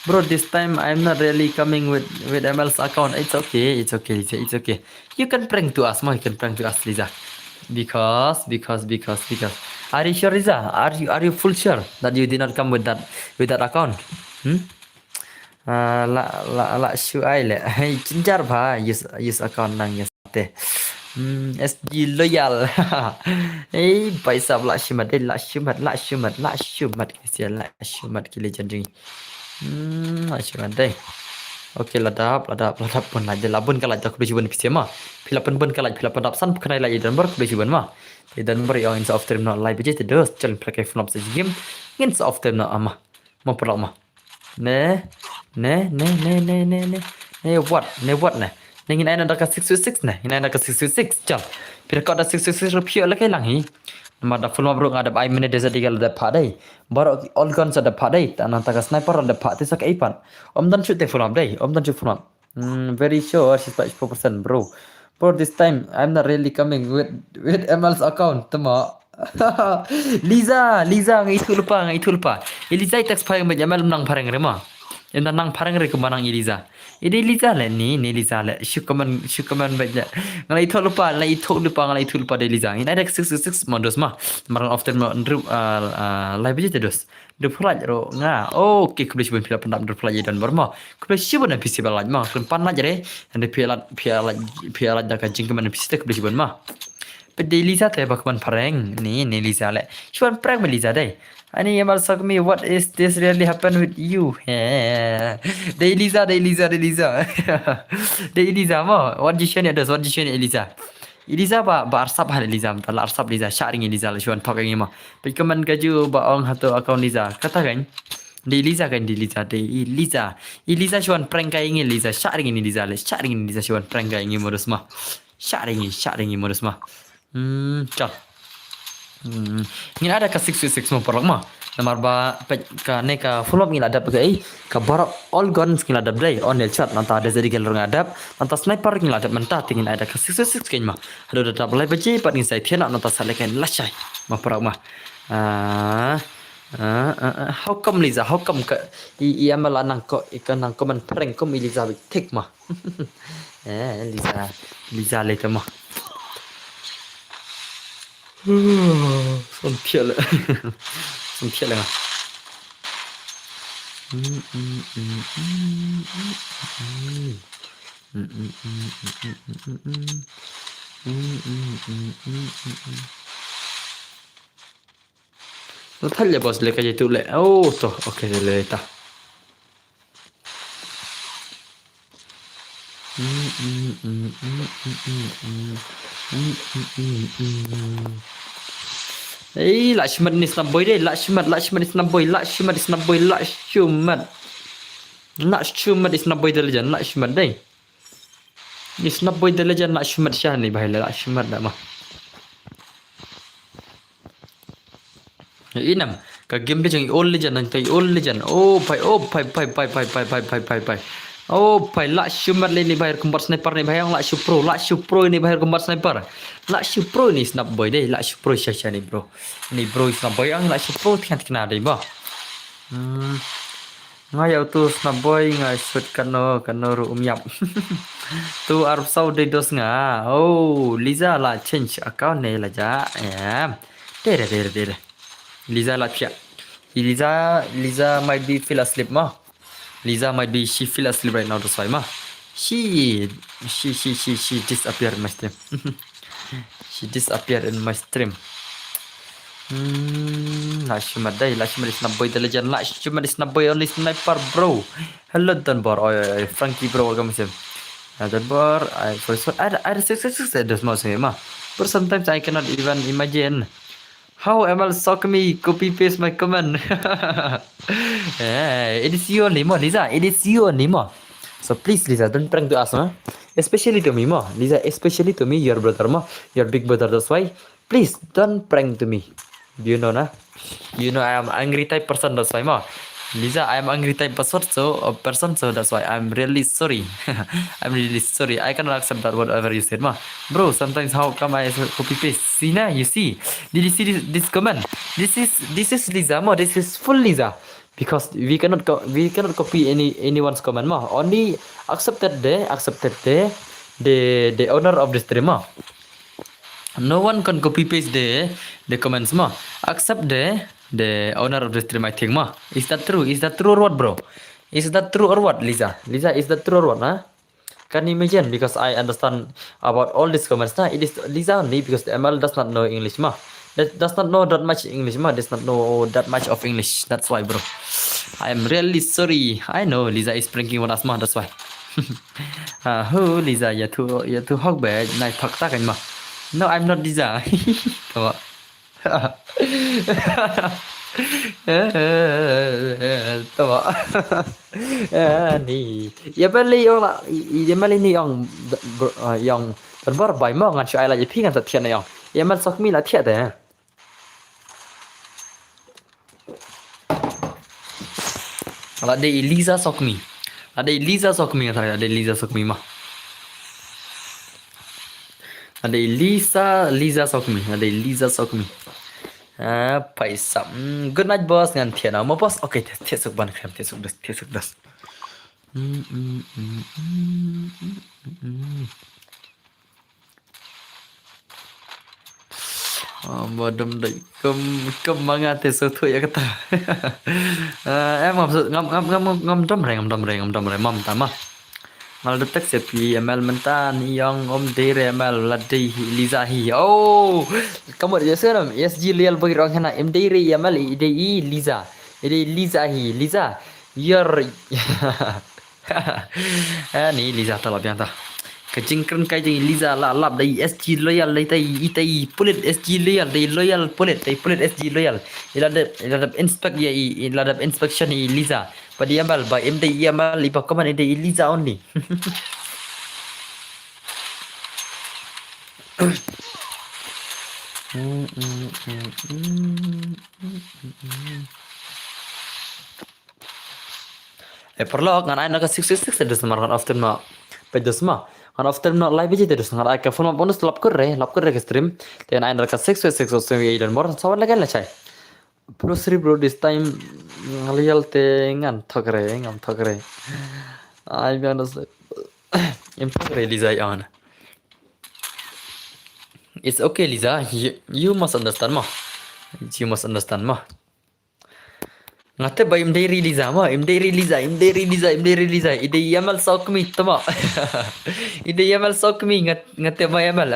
Bro, this time I'm not really coming with ML's account. It's okay. You can prank to us, Liza. Because. Are you sure, Liza? Are you full sure that you did not come with that account? La shu ai le. Hey, cincar bha. Use account nang yes te. SG loyal. Hey, paisa la shumat ki legendary. Asyik deh. Okey ladap pun aja labun kalau tak kudu cuban pisi mah. Pilapan dap san kenai lagi dan ber kudu cuban mah. Dan ber yang insya Allah terima live aja terus jalan pakai phone up saja game. Insya Allah terima amah. mau pelak mah. Ne, what ne? Ne ngin aina daka 666 ne, ngin aina daka 666 chal. Pira kau ada 666 rupiah lagi langi. Nama da full bro ngadap ai minute desa digal da padai. Baru all guns ada padai, tanah taka sniper ada padai sak ipan. Om dan shoot full dai, om dan shoot full. Very sure she's 4% bro. Bro, this time I'm not really coming with ML's account, tama. Liza, ngai itu lupa. Eliza itu expired ML menang pareng rema. Yang nang pareng re kemanang Eliza. Ini Eliza le ni Eliza le. Syukaman baca. Ngalai itu lupa, ngalai itu lupa de Eliza. Ini ada 666 modus mah. Marang often mo ndru live aja terus. Dua pelaj ro nga. Okay, kubeli sebelum pila pendam dua pelaj dan berma. Kubeli sebelum PC balaj mah. Kelempan aja deh. Anda pila dah kancing kemana PC kubeli sebelum mah. But Eliza teh bakman pareng. Ni Eliza le. Cuman pareng Eliza deh. Ani Yamal ask me, what is this really happen with you? The Eliza. The Eliza mo. What decision ada? What decision Eliza? Eliza ba arsap hal Eliza. Tala arsap Eliza. Sharing Eliza lah. Cuman talking ma. Tapi kaman kaju ba orang hatu account Eliza. Kata kan? De Eliza. Eliza cuman prank kaya ingin Eliza. Sharing ini Eliza lah. Sharing ini Eliza cuman prank kaya ingin modus mah. Sharing ini modus mah. Cal. Ngin ada ka 666 mo parang mah. Namar ba ka ne ka full up ngin adap kai ka barok all guns ngin adap dai on el chat nanta ada jadi galur ngadap nanta sniper ngin adap mentah tingin ada ka 666 kain mah. Hado datap lai baje pat ngin sai thiana nanta sale kain lasai mah parang mah. How come Liza? How come ka i amal anang ko ikan nang komen prank kom Liza tik mah. Liza le mah. son撇了，son撇了啊！nó thắt lại bớt lại cái gì tụ lệ, oh, to, ok rồi ta. Ấy Lakshman ni snaboy deh, Lakshman ni snaboy, Lakshman ni snaboy the legend, Lakshman deh. Ni snaboy the legend Lakshman Shah ni bahaya Lakshman dah mah. Inam, ka game dia jangan old legend nanti old legend. Oh pai. Oh pai Lakshman ni bahaya combat sniper ni bahaya Lakshu Pro ni bahaya combat sniper. Lakshu Pro ni snaboy deh, Lakshu Pro Shah ni bro. Ni bro snaboy ang Lakshu Pro tiang kena deh bah. Ngayau tu snaboy ngai shoot kano ru yap. Tu Arab Saudi dos nga. Oh Liza lah change account ni lah ja. Dere. Liza lah pia. Liza might be feel asleep mah. She feel asleep right now, that's why ma. She disappeared in my stream. She disappeared in my stream. Lakshman is snaboy the legend. Lakshman is snaboy only sniper bro. Hello Dunbar. Oh Frankie bro welcome to him. Dunbar, I 666 does not say ma. But sometimes I cannot even imagine how ML sock me copy paste my comment. It is you only, Liza. It is you only, so please, Liza, don't prank to us, especially to me, Liza. Especially to me, your brother, your big brother. That's why, please don't prank to me. You know, I am angry type person. That's why, Liza, I am angry type person. So that's why I'm really sorry. I cannot accept that whatever you said, bro. Sometimes how come I copy paste? See na, you see? Did you see this comment? This is Liza, this is full Liza. Because we cannot copy anyone's comment, only accepted the owner of the stream, no one can copy paste the comments, except the owner of the stream, I think, is that true or what, bro? Is that true or what, Liza, is that true or what, Can you imagine? Because I understand about all these comments, it is Liza only because the ML does not know English, that does not know that much English, does not know that much of English. That's why, bro. I am really sorry. I know Liza is pranking on us, that's why. Who Liza? You too hog bad. Night talk takan ma. No, I'm not Liza. Come on. Tama. Ni. Ya bali yang la ya mali ni yang berbay mo ngan shay la ya pi ngan ta thian yang. Ya mal sok mi la thiat de. La de Lisa sok mi. La de Lisa sok mi ta de Lisa sok mi ma. Ada Lisa sok mi. Ada Lisa sok mi. Paisa. Good night boss ngan thian mo boss. Okay, thiat sok ban kram thiat sok das. Madam đấy cơm mang ăn thì sơ thôi ya kata. Em ngom dom reng mom tama. Mal detek sepi ML mentan yang om dere ML ladai Liza hi. Oh, kamu ada seram SG real bagi orang hena em dere ML ide Liza. Ide Liza hi Liza. Yer. Ni Liza talab yang ta. Kejingkran kai jing Liza la lap dai SG loyal dai tai pulit SG loyal dai loyal pulit SG loyal iladap inspect ya iladap inspection i Liza pada yamal ba MD yamal lipa kaman ide Liza only. Perlu ngan ai nak 666 ada semarang after ma pedosma kan after not live aja terus ngar ka phone bonus lap kurre ke stream then I ka 668 dan more sawan lagan la chai pro sri bro this time ngalial te ngam thakre I be honest em thakre Liza on it's okay Liza you must understand ma ngate ba im dai Liza ide yamal sok mi tama ide yamal sok mi ngate ba yamal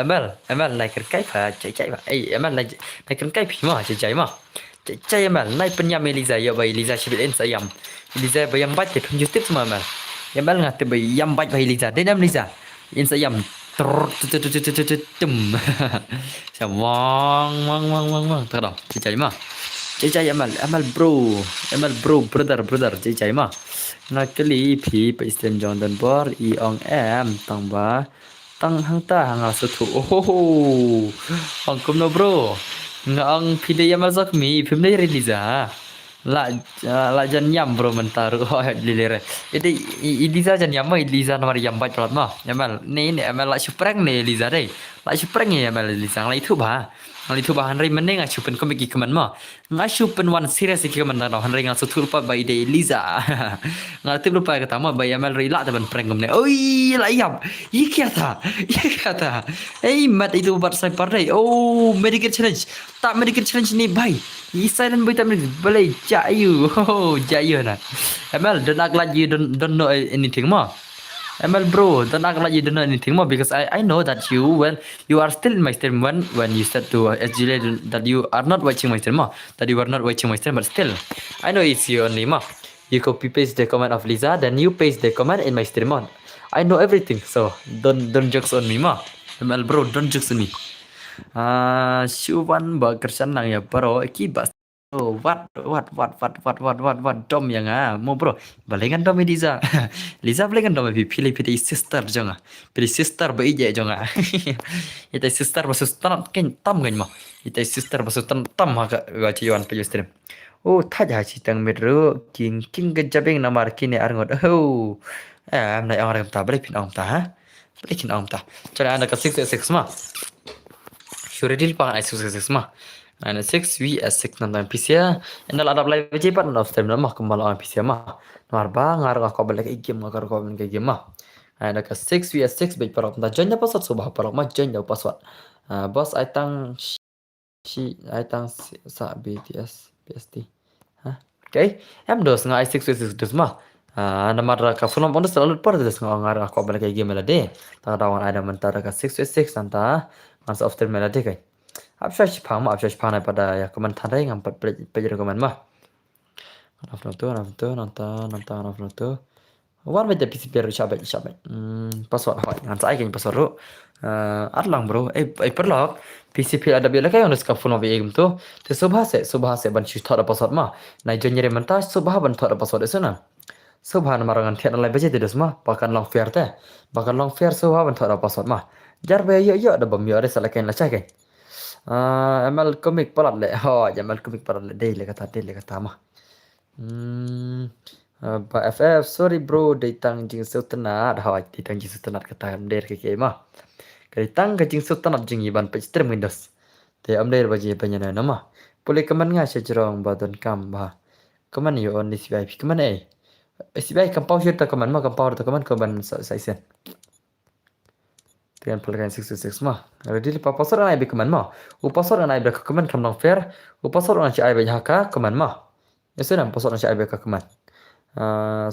like kai pha chạy ba ai yamal like kai phi ma chạy ma chạy yamal nai penyam Liza ya ba Liza shibit en sayam Liza ba yam bat ke thun justip ma yamal ngate ba yam bat ba Liza denam Liza en sayam tum wang ta chạy ma chạy Amal bro brother chạy mà ngay cái lý phí bị xem Jordan Bor i ông em tăng hang ta hàng số thủ ông cũng no bro ngang phí đây Amal giấc mi phim đây release la jan nyam bro mentar oh lilere itu Liza jan nyam Liza nomor yam bat pelat mah Amal ni Amal la suprang ni Liza deh la suprang ya Amal Liza la itu bah Ngali tu bahan ray meneng acupen kau megi keman ma ngacupen one serious iki keman dah han ray ngal sutul pa by day Liza ngal tu lupa kata ma by Amal ray la taban prank kemne oi la yam iki kata mat itu bar sai par ray oh medical challenge tak medical challenge ni bay i silent boy tak boleh jayu jayu na Amal don't act like you don't know anything ma ML bro, don't act like you don't know anything more because I know that you are still in my stream when you said to SG that you are not watching my stream that you are not watching my stream but still I know it's you only you copy paste the comment of Liza then you paste the comment in my stream I know everything so don't jokes on me ML bro don't jokes on me Syuwan bekerja nang ya bro kibas oh what dom yang mo bro balengan dom Liza Liza balengan dom pilih sister jangan pilih sister beije jangan itu sister basu tam mah itu sister basu tam agak gajian pilih stream oh thaja citang medro king gejabeng namar kini arngot oh am nai orang ta balik pin om ta cara anda ke 666 mah sure deal pa 666 mah 96 vs6 nonton PC ya. Yang ada live aja pak nonton stream mah kembali orang PC mah. Ngarang kau balik game mah. Ada ke 6 vs6 baik para penonton join password subah para mah join jauh password. Bos I tang sa BTS PST. Oke. Em dos ngai 6 vs6 dos mah. Nama ka phone bonus selalu par des ngarang kau balik game lah deh. Tak ada mentara ke 6 vs6 nanta. Mas after melody kai. Absyaj pang na pada ya komen tandai ngampat pelajar komen mah. Nonton. Wan baca PC biar cabet. Password hoi. Ngan saya kini password ru. Arlang bro, perlok. PCP ada bila kayak harus kafun mau begini tu. Te subah se ban cuci thora password mah. Nai jonyere mentas subah ban thora password esuna. Subhan marangan tiat alai baje tidak semua. Bahkan long fair teh. Bahkan long fair subah ban thora password mah. Jar be yo ada bam yo ada salah kain lacak kan. Amal komik palat le. Oh, amal komik palat le. Dei le kata mah. Ba FF sorry bro datang jing sultanat. Hawai datang jing sultanat kata der ke mah. Kali tang kajing sultan ab jing iban pe stream windows. Te amder baje banyana nama. Boleh keman nga sejerong badon kam bah. Keman yo on this VIP keman SBI kampau shirta keman ma kampau ta keman keban saisen. Tian pelkan 666 mah. Jadi pa pasor anai be keman ma. U pasor anai be keman kam nong fair. U pasor anai ai be haka keman ma. Yesenam pasor anai ai be keman.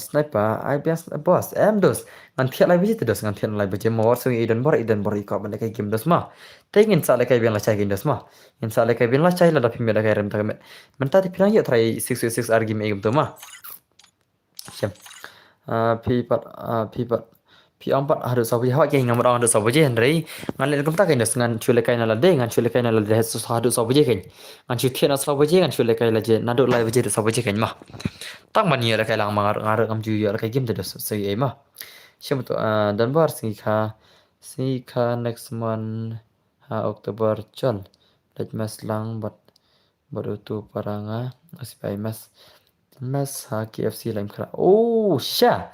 Sniper IBS boss dos ngan thiat lai biji dos ngan thiat lai biji mor sung iden bor ikop ban kai game dos ma tengin sa lai kai bian la chai game dos ma in sa lai kai bian la chai la da pim da kai rem ta me menta ti pilang ye try 666 argi me game to ma siam pi pi ampat harus sabu hawa ke ngam orang harus sabu je hendrai ngan le kum ta kai dos ngan chule kai na la de ngan chule kai na la de su harus sabu je kai ngan chu thiat na sabu je ngan chule kai la je na do lai biji sabu je kai ma tang man ya kai lang mangar ngar am ju ya kai game de sai ai ma siam to dan bar si kha next month Oktober chal let mas lang baru tu paranga aspai mas KFC lain kara oh sha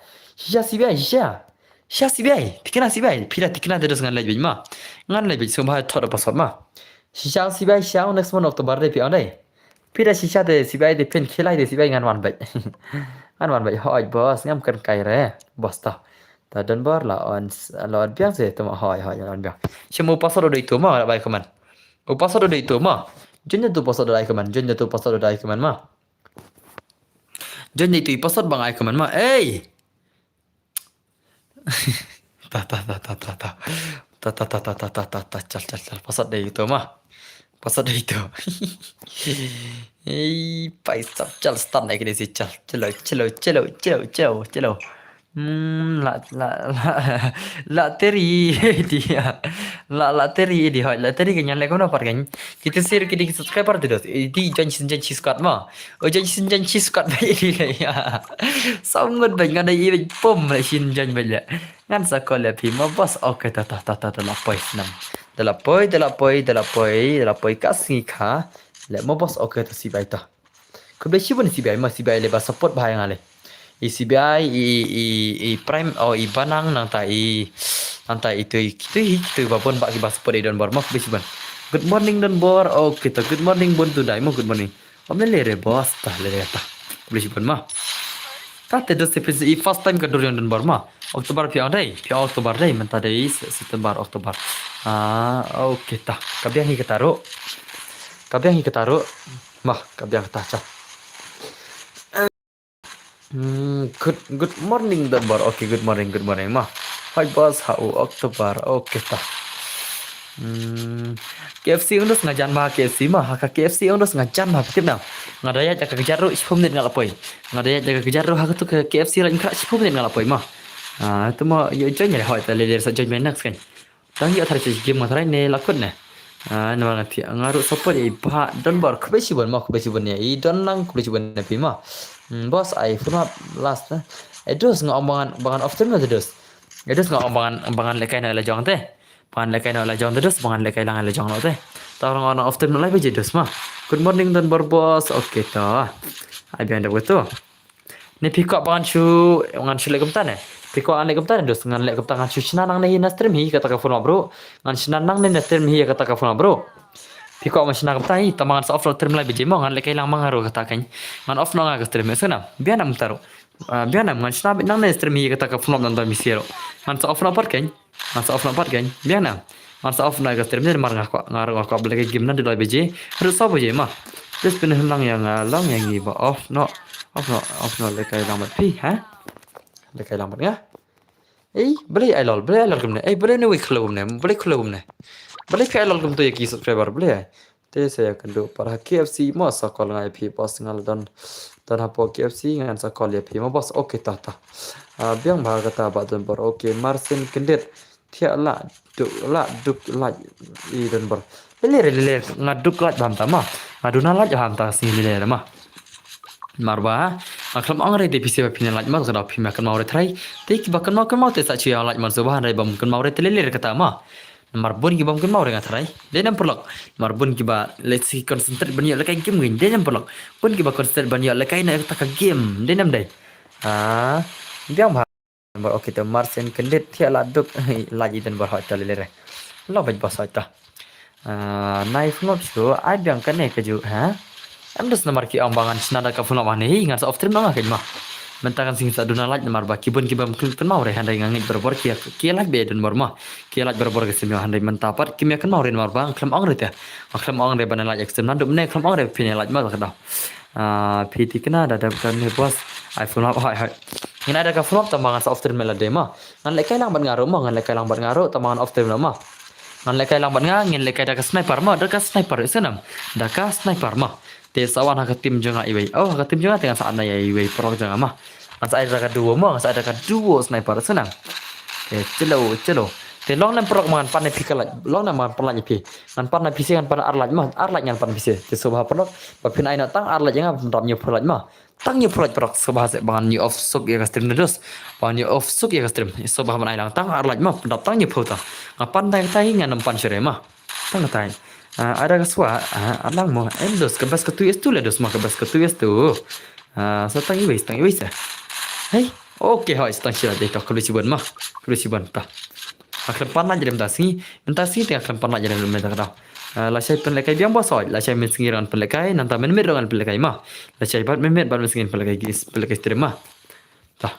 CBI tikna CBI pira tikna de ngan lai ma ngan lai bi sum ha thor pasot ma sha CBI sha next month Oktober de pi anai pira shisha de CBI de pen khilai de CBI ngan wan bai ngan wan bai hoi boss ngam kan kai re boss ta dan bar la on biang se to hoi on biang chemu pasor do itu ma bai kaman o pasor do itu ma jenja tu pasor do ai kaman jenja tu pasor do ai kaman ma jenja tu pasor bang ai kaman ma ta chal pasor de itu ma pasal dah itu. Paisa chal start naik ni si chal. Chalo. La teri dia. La teri dia. La teri kenya leko na par kenya. Kita share kita subscriber tu dah. Di janji squad mah. Oh janji squad baik dia ya. Sangat baik ada ini pom lah janji baik. Ngan sekolah pi ma bos okey ta la pois nam. De la poi kasih kah le mo bos okey tu CBI ta kebetulan sih pun CBI mah CBI le ba support bahaya ngale CBI prime i banang nang ta itu babon bak ki ba support don bor mak kebetulan good morning don bor okey ta good morning bon tu dai mo good morning omne le re bos ta le ta kebetulan mah ta te dos first time ka dorian don bor mah Oktober Oktober dai menta dai September Oktober okey ta kabiang hi ketaro mah kabiang ta cha good morning dan bar okay good morning mah hai bos hau Oktober okey ta KFC undos ngajan bah KFC mah haka KFC undos ngajan bah tip na ngadaya jaga kejaru 10 menit ngalapoi ngadaya jaga kejaru haka tu ke KFC lain kra 10 menit ngalapoi mah itu mah yo jonya hoi ta le sa join menak kan tang ya thari game mathrai ne lakut ne nama ngati ngaru support ba don bar kebesi bon ne don nang kebesi bon ne pima bos ai funa last na edos bangan after na edos bangan lekai na la jong teh bangan lekai na la jong edos bangan lekai lang la jong no teh ta orang after na lai beje edos mah good morning don bar bos okay ta ai bian da betul ne pikok bangan chu ngan chu legam tan Piko ane kapta dos ngan le kapta ngan chuchna nang nei na stream hi kata ka phone bro ngan chna nang nei na stream hi kata ka phone bro piko ma chna kapta hi tamangan sa off lo stream lai bije mo ngan le kai lang mangaro kata kan ngan off no nga ka stream esana bianam taro bianam ngan chna nang nei stream hi kata ka phone nan da misiero ngan sa off no par kan bianam ngan sa off na ka stream ne mar nga ko ble game nan de lai bije ru sa bije ma des pin lang yang i ba off no le kai lang mat pi ha le kai lang mat nga beli lol gumne beli ne week gumne beli kai lol gum to yaki subscriber beli te saya kendo para KFC mo sa kol ngai pi bos ngal don hapo KFC ngan sa kol ya pi mo bos okay ta biang ba kata ba don bor okay marsin kendet Tia la duk la I dan bor. Lele ngaduk la bam ta ma. Ngaduna la jam ta sing lele ma. Marba aklam angre de pisi ba pinal ma kada pima kan maure trai te ki bakan mau te sa chi ala man so bahan rai bam kan maure te lele kata ma marbun ki bam kan maure ngatrai de nam perlok marbun ki ba let's see concentrate banyak la kai game ngin de nam perlok pun ki ba concentrate banyak la kai na ta ka game de nam dai diam ba bar okay te marsen kendet thia la duk laji dan bar hot lele re lo baj bas hot ta knife not so adang kan ne ke ju Em dus namar ki ambangan sinada ka funok mane ngan sa oftrim nang mah. Mentakan sing sa duna laj namar ba kibun kibam kan mau re handai ngangit berbor ki laj be dun mah. Ki laj berbor ke simi handai mentapat ki me kan mau re namar ba klam ong re te. Klam ong re bana laj ekstrem nan dum ne klam ong re pine laj ma ka da. Piti kena ada kan ne bos iPhone apa hai. Ngin ada ka funok tambangan sa oftrim mela de mah. Ngan lekai lang ban ngaro mah ngan lekai lang ban ngaro tambangan oftrim mah. Ngan lekai lang ban ngin lekai da ka sniper mah da ka sniper senam. Da ka sniper mah. Te sawan haka tim jenga iwei. Oh, haka tim jenga tengah saat na ya iwei pro jenga mah. Masa ada ka duo mah, masa ada ka duo sniper senang. Celo. Te long nam pro mangan pan pikal. Long nam mangan pan pi. Ngan pan pisi ngan pan arlaj mah, arlaj ngan pan pisi. Te sobah pro papin aina tang arlaj jenga ndam nyu pro mah. Tang nyu pro pro sobah se bangan new off sub ya ka stream nedos. Ban new off sub ya ka stream. Sobah man aina tang arlaj mah ndam tang nyu pro ta. Ngapan tai ngan pan sere mah. Tang tai. Ada kaswa alang mo endos kebas ke tuyes tu le dos mah kebas ke tuyes tu so tang iwis hey oke hoi stang sila de ka kulisiban mah kulisiban ta akan pan aja dem dasi mentasi te akan pan aja dem meta kata la sai pen lekai biang bosoi la sai men singiran pen lekai nanta men met dengan pen lekai mah la sai bat men met ban men singin pen lekai terima ta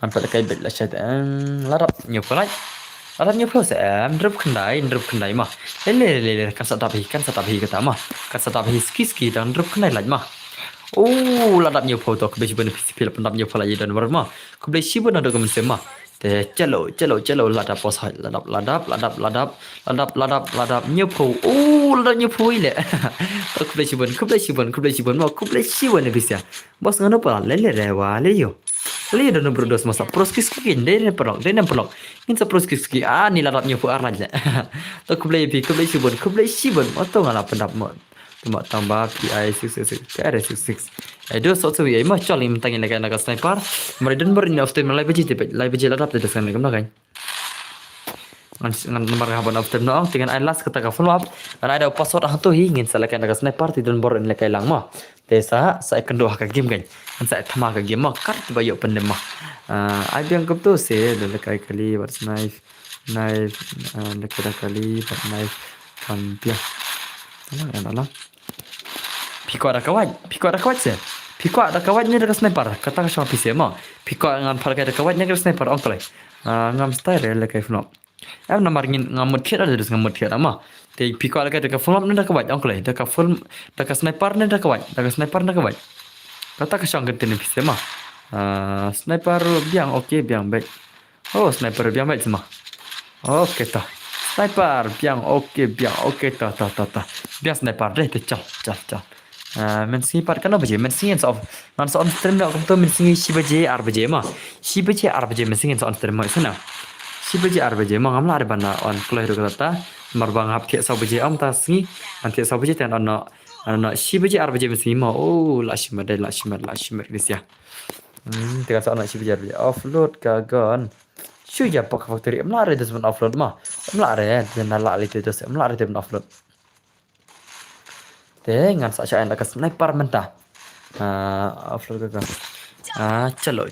an pen lekai bet la sai larap nyopalai Alatnya proses drop kendai mah. Lele kan satapi kata mah. Kan satapi ski dan drop kendai lagi mah. Oh, ladapnya foto ke besi benar pil pendapnya pula dan bermah. Ke besi benar ada kemen semah. Te celo ladap pos ladap nyepo. Oh, ladap nyepo ile. Ke besi benar mah. Ke besi benar bisa. Bos ngano pula lele rewa leyo. Lele dan berdos masa proskiski dene perok. Ini sa proskiski ni ladap nyepo arlaj. Ke besi benar. Atau ngala pendap mo. Cuma tambah PI 666 KR66 itu so ya mah col yang tangin naga sniper mereka berin of time live biji ladap de desan kam kan ngan nomor haban of time no dengan alas kata ka follow up karena ada password tu ingin salakan naga sniper tidun berin lekai lang mah desa saya kendo ka game kan saya thama ka game mah kart bayo pendem mah ada yang tu se lekai kali buat knife lekai kali buat knife kampia Alah. Piko ada kawat se. Piko ada kawat ni dekat sniper. Kata ka Shopee se mah. Piko ngan par ada kawat ni dekat sniper ong tole. Ngam style le kai fno. Am namar ngin ngamut thiat ada dus ngamut thiat ama. Te piko ada dekat fno ni dekat kawat ong tole. Dekat full dekat sniper ni dekat kawat. Dekat sniper ni kawat. Kata ka shang gete ni pise mah. Sniper biang okey biang baik. Oh, sniper biang baik semua. Okey ta. Sniper biang okey ta. Biang sniper deh te cal. Men singi par kan baje men singi of nan so on stream nak to men singi si baje ar baje ma si baje ar baje men singi so on stream ma sana si baje ar baje ma ngamla ar bana on kloh ro kata mar bang hap ke so baje am ta singi an ke so baje tan on si baje ar baje men singi ma oh la shimar disia tengah so on si baje ar baje offload ka gon shu ya pak factory am la re des offload ma am la re den la li te des am la re te offload dengan saja yang dekat sniper mentah. Upload ke celo.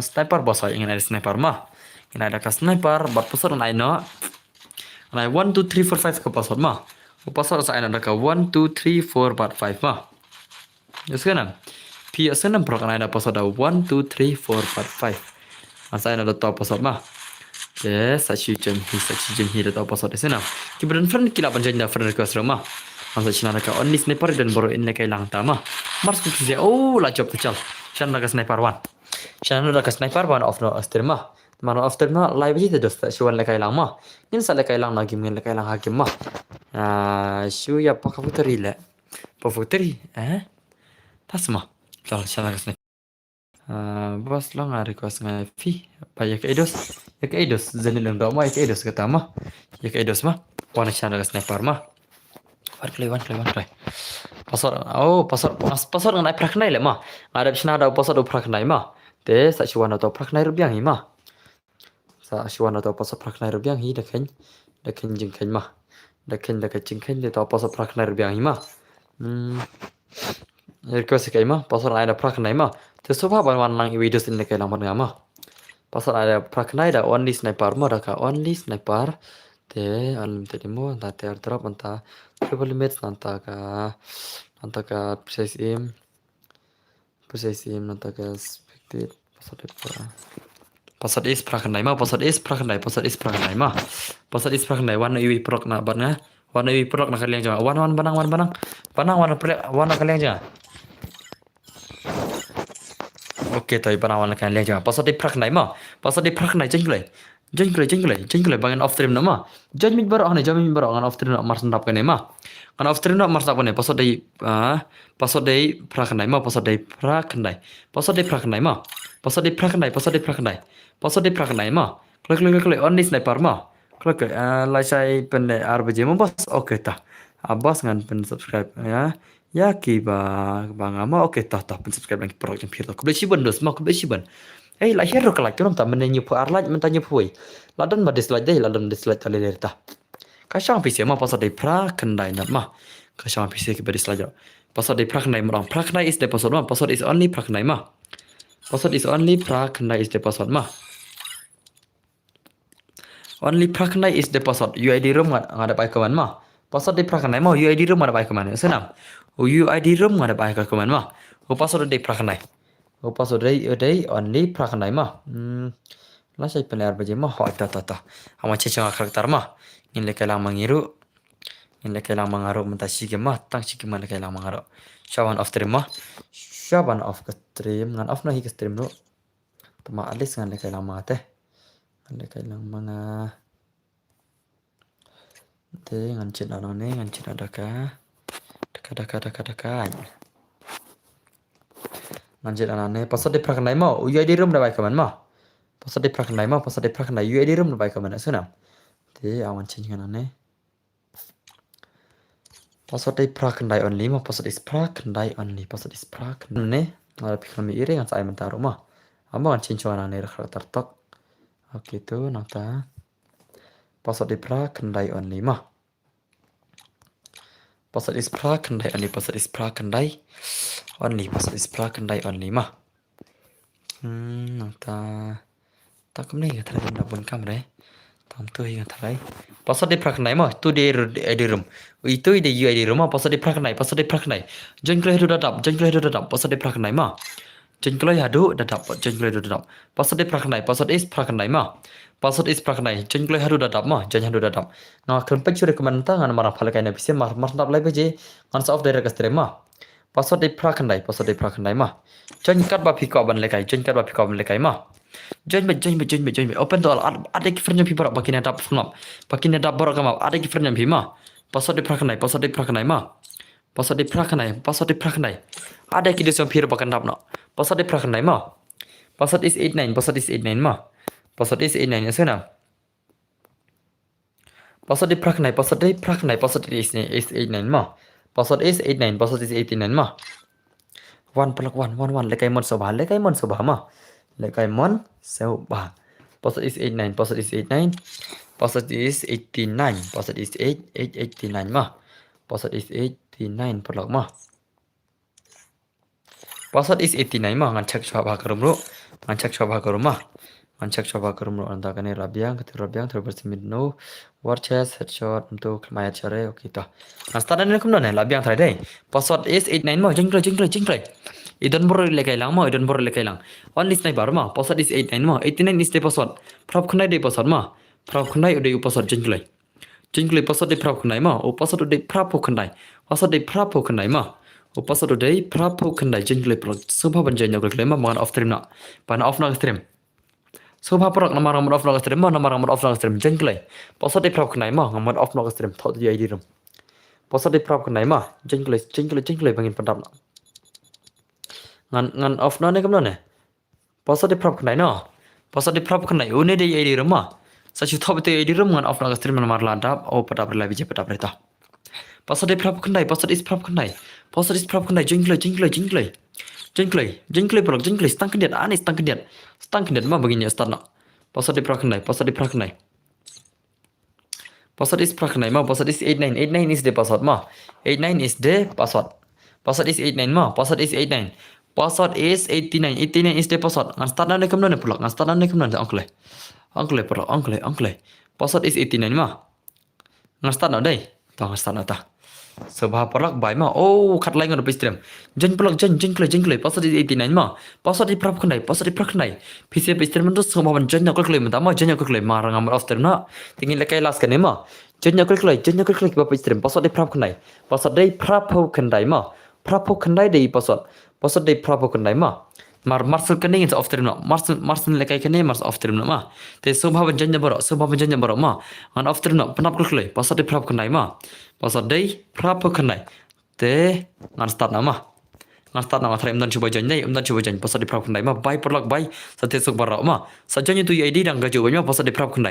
Sniper bos saya ingin ada sniper mah. Ingin ada ke sniper buat password lain no. Nah 1 2 3 4 5 ke password mah. Password saya ada ke 1 2 3 4 5 mah. Ya sekarang. Pia senam pro kan ada password 1 2 3 4 5. Saya ada tahu password mah. Yes, saya cuci ada tahu password di sana. Kemudian friend kila penjajah friend request rumah. Masa Cina naka only sniper dan baru in lekai lang tama. Mars ku kisi la job kecil. Cina naka sniper one. Cina naka sniper one of no asterma. Mano afterma live aja terus siwan lekai lang mah. Ini sa lekai lang lagi min lekai lang hakim mah. Shu ya pakai puteri le. Puteri tas mah. Kalau Cina naka sniper. bos lo nggak request nggak fi apa ya ke edos jadi leng dong mah ya ke edos kata mah ya ke edos mah wana channel sniper mah wan klay pasor nggak prak nai le mah ada bisna ada pasor do prak nai mah te sa chuan do prak nai rubiang hi mah sa chuan do pasor prak nai rubiang hi da khen jing khen mah da khen jing khen de do pasor prak nai rubiang hi mah request kai mah pasor ada prak nai mah te soba ban wan lang videos in le kai lang mah pasal ada praknai da only sniper mo da ka only sniper te unlimited mo da te airdrop anta triple mates anta ka precise aim anta ka expected pasal is praknai ma pasal is praknai wan iwi prok na ban nga wan iwi prok na kalian jangan wan banang wan kalian jangan Oke, tapi panawan kan lihat jangan. Pasal di prak naik mah. Pasal di prak naik jengkelai. Bangan off stream nama. Jangan mit baru ngan off stream nak mars ndap kan mah. Kan off stream nak mars ndap kan pasal di prak naik mah. Pasal di prak naik mah. Pasal di prak naik mah. Klik on this sniper mah. Klik like saya pendek RBJ mah bos. Oke tah. Abbas ngan pen subscribe ya. Ya kiba bangama oke tah pen subscribe lagi pro jam pirto kubli siban dos ma kubli siban la hero kala kirom ta menenyu pu arlaj mentanya puai ladan ma dislike deh ladan dislike tali lerta kasang pc ma pasal dei pra kendai nat ma kasang pc ke dislike pasal dei pra kendai merang pra kendai is the password ma password is only pra kendai ma password is only pra kendai is the password ma only pra kendai is the password uid room ngada pai kawan ma password dei pra kendai ma uid room ngada pai kawan senam UID room ngada pai ka kaman ma password dei pra kendai password dei only pra kendai ma la sai penar baje ma ho ta ama cecang karakter ma in le kala mangiru menta sige ma tang sige man kala mangaro shawan of stream ma shawan of stream ngan off na hi stream no tama alis ngan le kala ma te ngan le kala manga te ngan chin ana ne ngan chin ada ka daka Nanjit anane pasal di prak naik mau UID room dah baik kaman mah pasal di prak naik UID room dah baik kaman sunam te awan cincin anane pasal di prak naik only mah pasal di prak naik only pasal di prak ne ada pikir mi iri ngan saya mentar rumah amba ngan cincin anane karakter tok oke tu nata pasal di prak naik only mah pasal di prak naik only pasal di prak naik only mah nata tak kemana ya tadi nak pun kamera tam tu ya tadi pasal di prak naik mah tu di room itu ide UID room mah pasal di prak naik jangan kelih dadap pasal di prak naik mah jangan kelih dadap pasal di prak naik mah pasal is prak naik jangan kelih dadap mah jangan dadap nah kelempet curi kementan ngan marah pala kaina bisa mar ndap lai beje ngan sa off direct stream mah pasal di prak naik mah jangan kat ba piko ban lekai mah jangan open to ada kifernya pi barak bakin dap barak kamap ada kifernya pi mah pasal di prak naik mah pasal di prak naik ada kidis yang pir bakan dap no pasal di prak naik mah pasal is 89 mah pasal is 89 ya sana pasal di prak naik pasal is 89 mah pasal is 89 mah one lekai mon sobah mah lekai mon sobah pasal is 89 pasal is 89 pasal is 89 mah pasal is 89 pelak mah pasal is 89 mah ngan cek coba kerum mah ngan cek coba kerum anda kane rabiang terbersimit no war chest headshot untuk mayat care oke toh nah start dan kum done labiang try deh pasal is 89 mah jengklai idan bor lekai lang only sniper mah pasal is 89 mah 89 is the password prop khnai de password mah prop khnai udah password jengklai pasal de prop khnai mah pasal udah prop khnai mah pasal udah prop khnai jengklai prop subha banjai nyok lekai mah off stream na pan off na stream subha prok namar off na stream jengklai pasal de prop khnai mah ngamar off na stream thot di ID room pasal de prop khnai mah jengklai bangin pandap na ngan off na ne kam na ne positive prop khnai no positive prop khnai une de edi rama sa chu thop te edi ram ngan off na stream mar la dap o pada ber la bije pada ber ta positive prop khnai positive prop khnai jingklei prok stang kendiat ani stang kendiat ma begini start no positive prop khnai positive prop khnai ma password is 89 is the password ma 89 is the password is 89 ma password is 89 password is 89 is the password ngan start na kam na pulak ngan start na kam na oncle password is 89 ma ngan start na dai ta ngan start na ta sebab pulak bai ma oh khat lai ngan pe stream jen pulak jen password is 89 ma password is prap khnai pc pe stream tu sebab jen na klik ma ma jen na klik ma rang am stream na tingin lekai las kan ma jen na klik ba pe stream password is prap khnai ma prap khnai dei password dei prap khnai ma mar marsul kene is off stream no marsul lekai kene mars off stream no ma te sebab jen na baro ma an off stream no panap klik password prap khnai ma password dei prap khnai te ngan start na ma ngan start na ma thrai umdan chuba jan password prap khnai ma bai porlak bai sa te sok baro ma sa jan tu id dang ga ju ma password prap khnai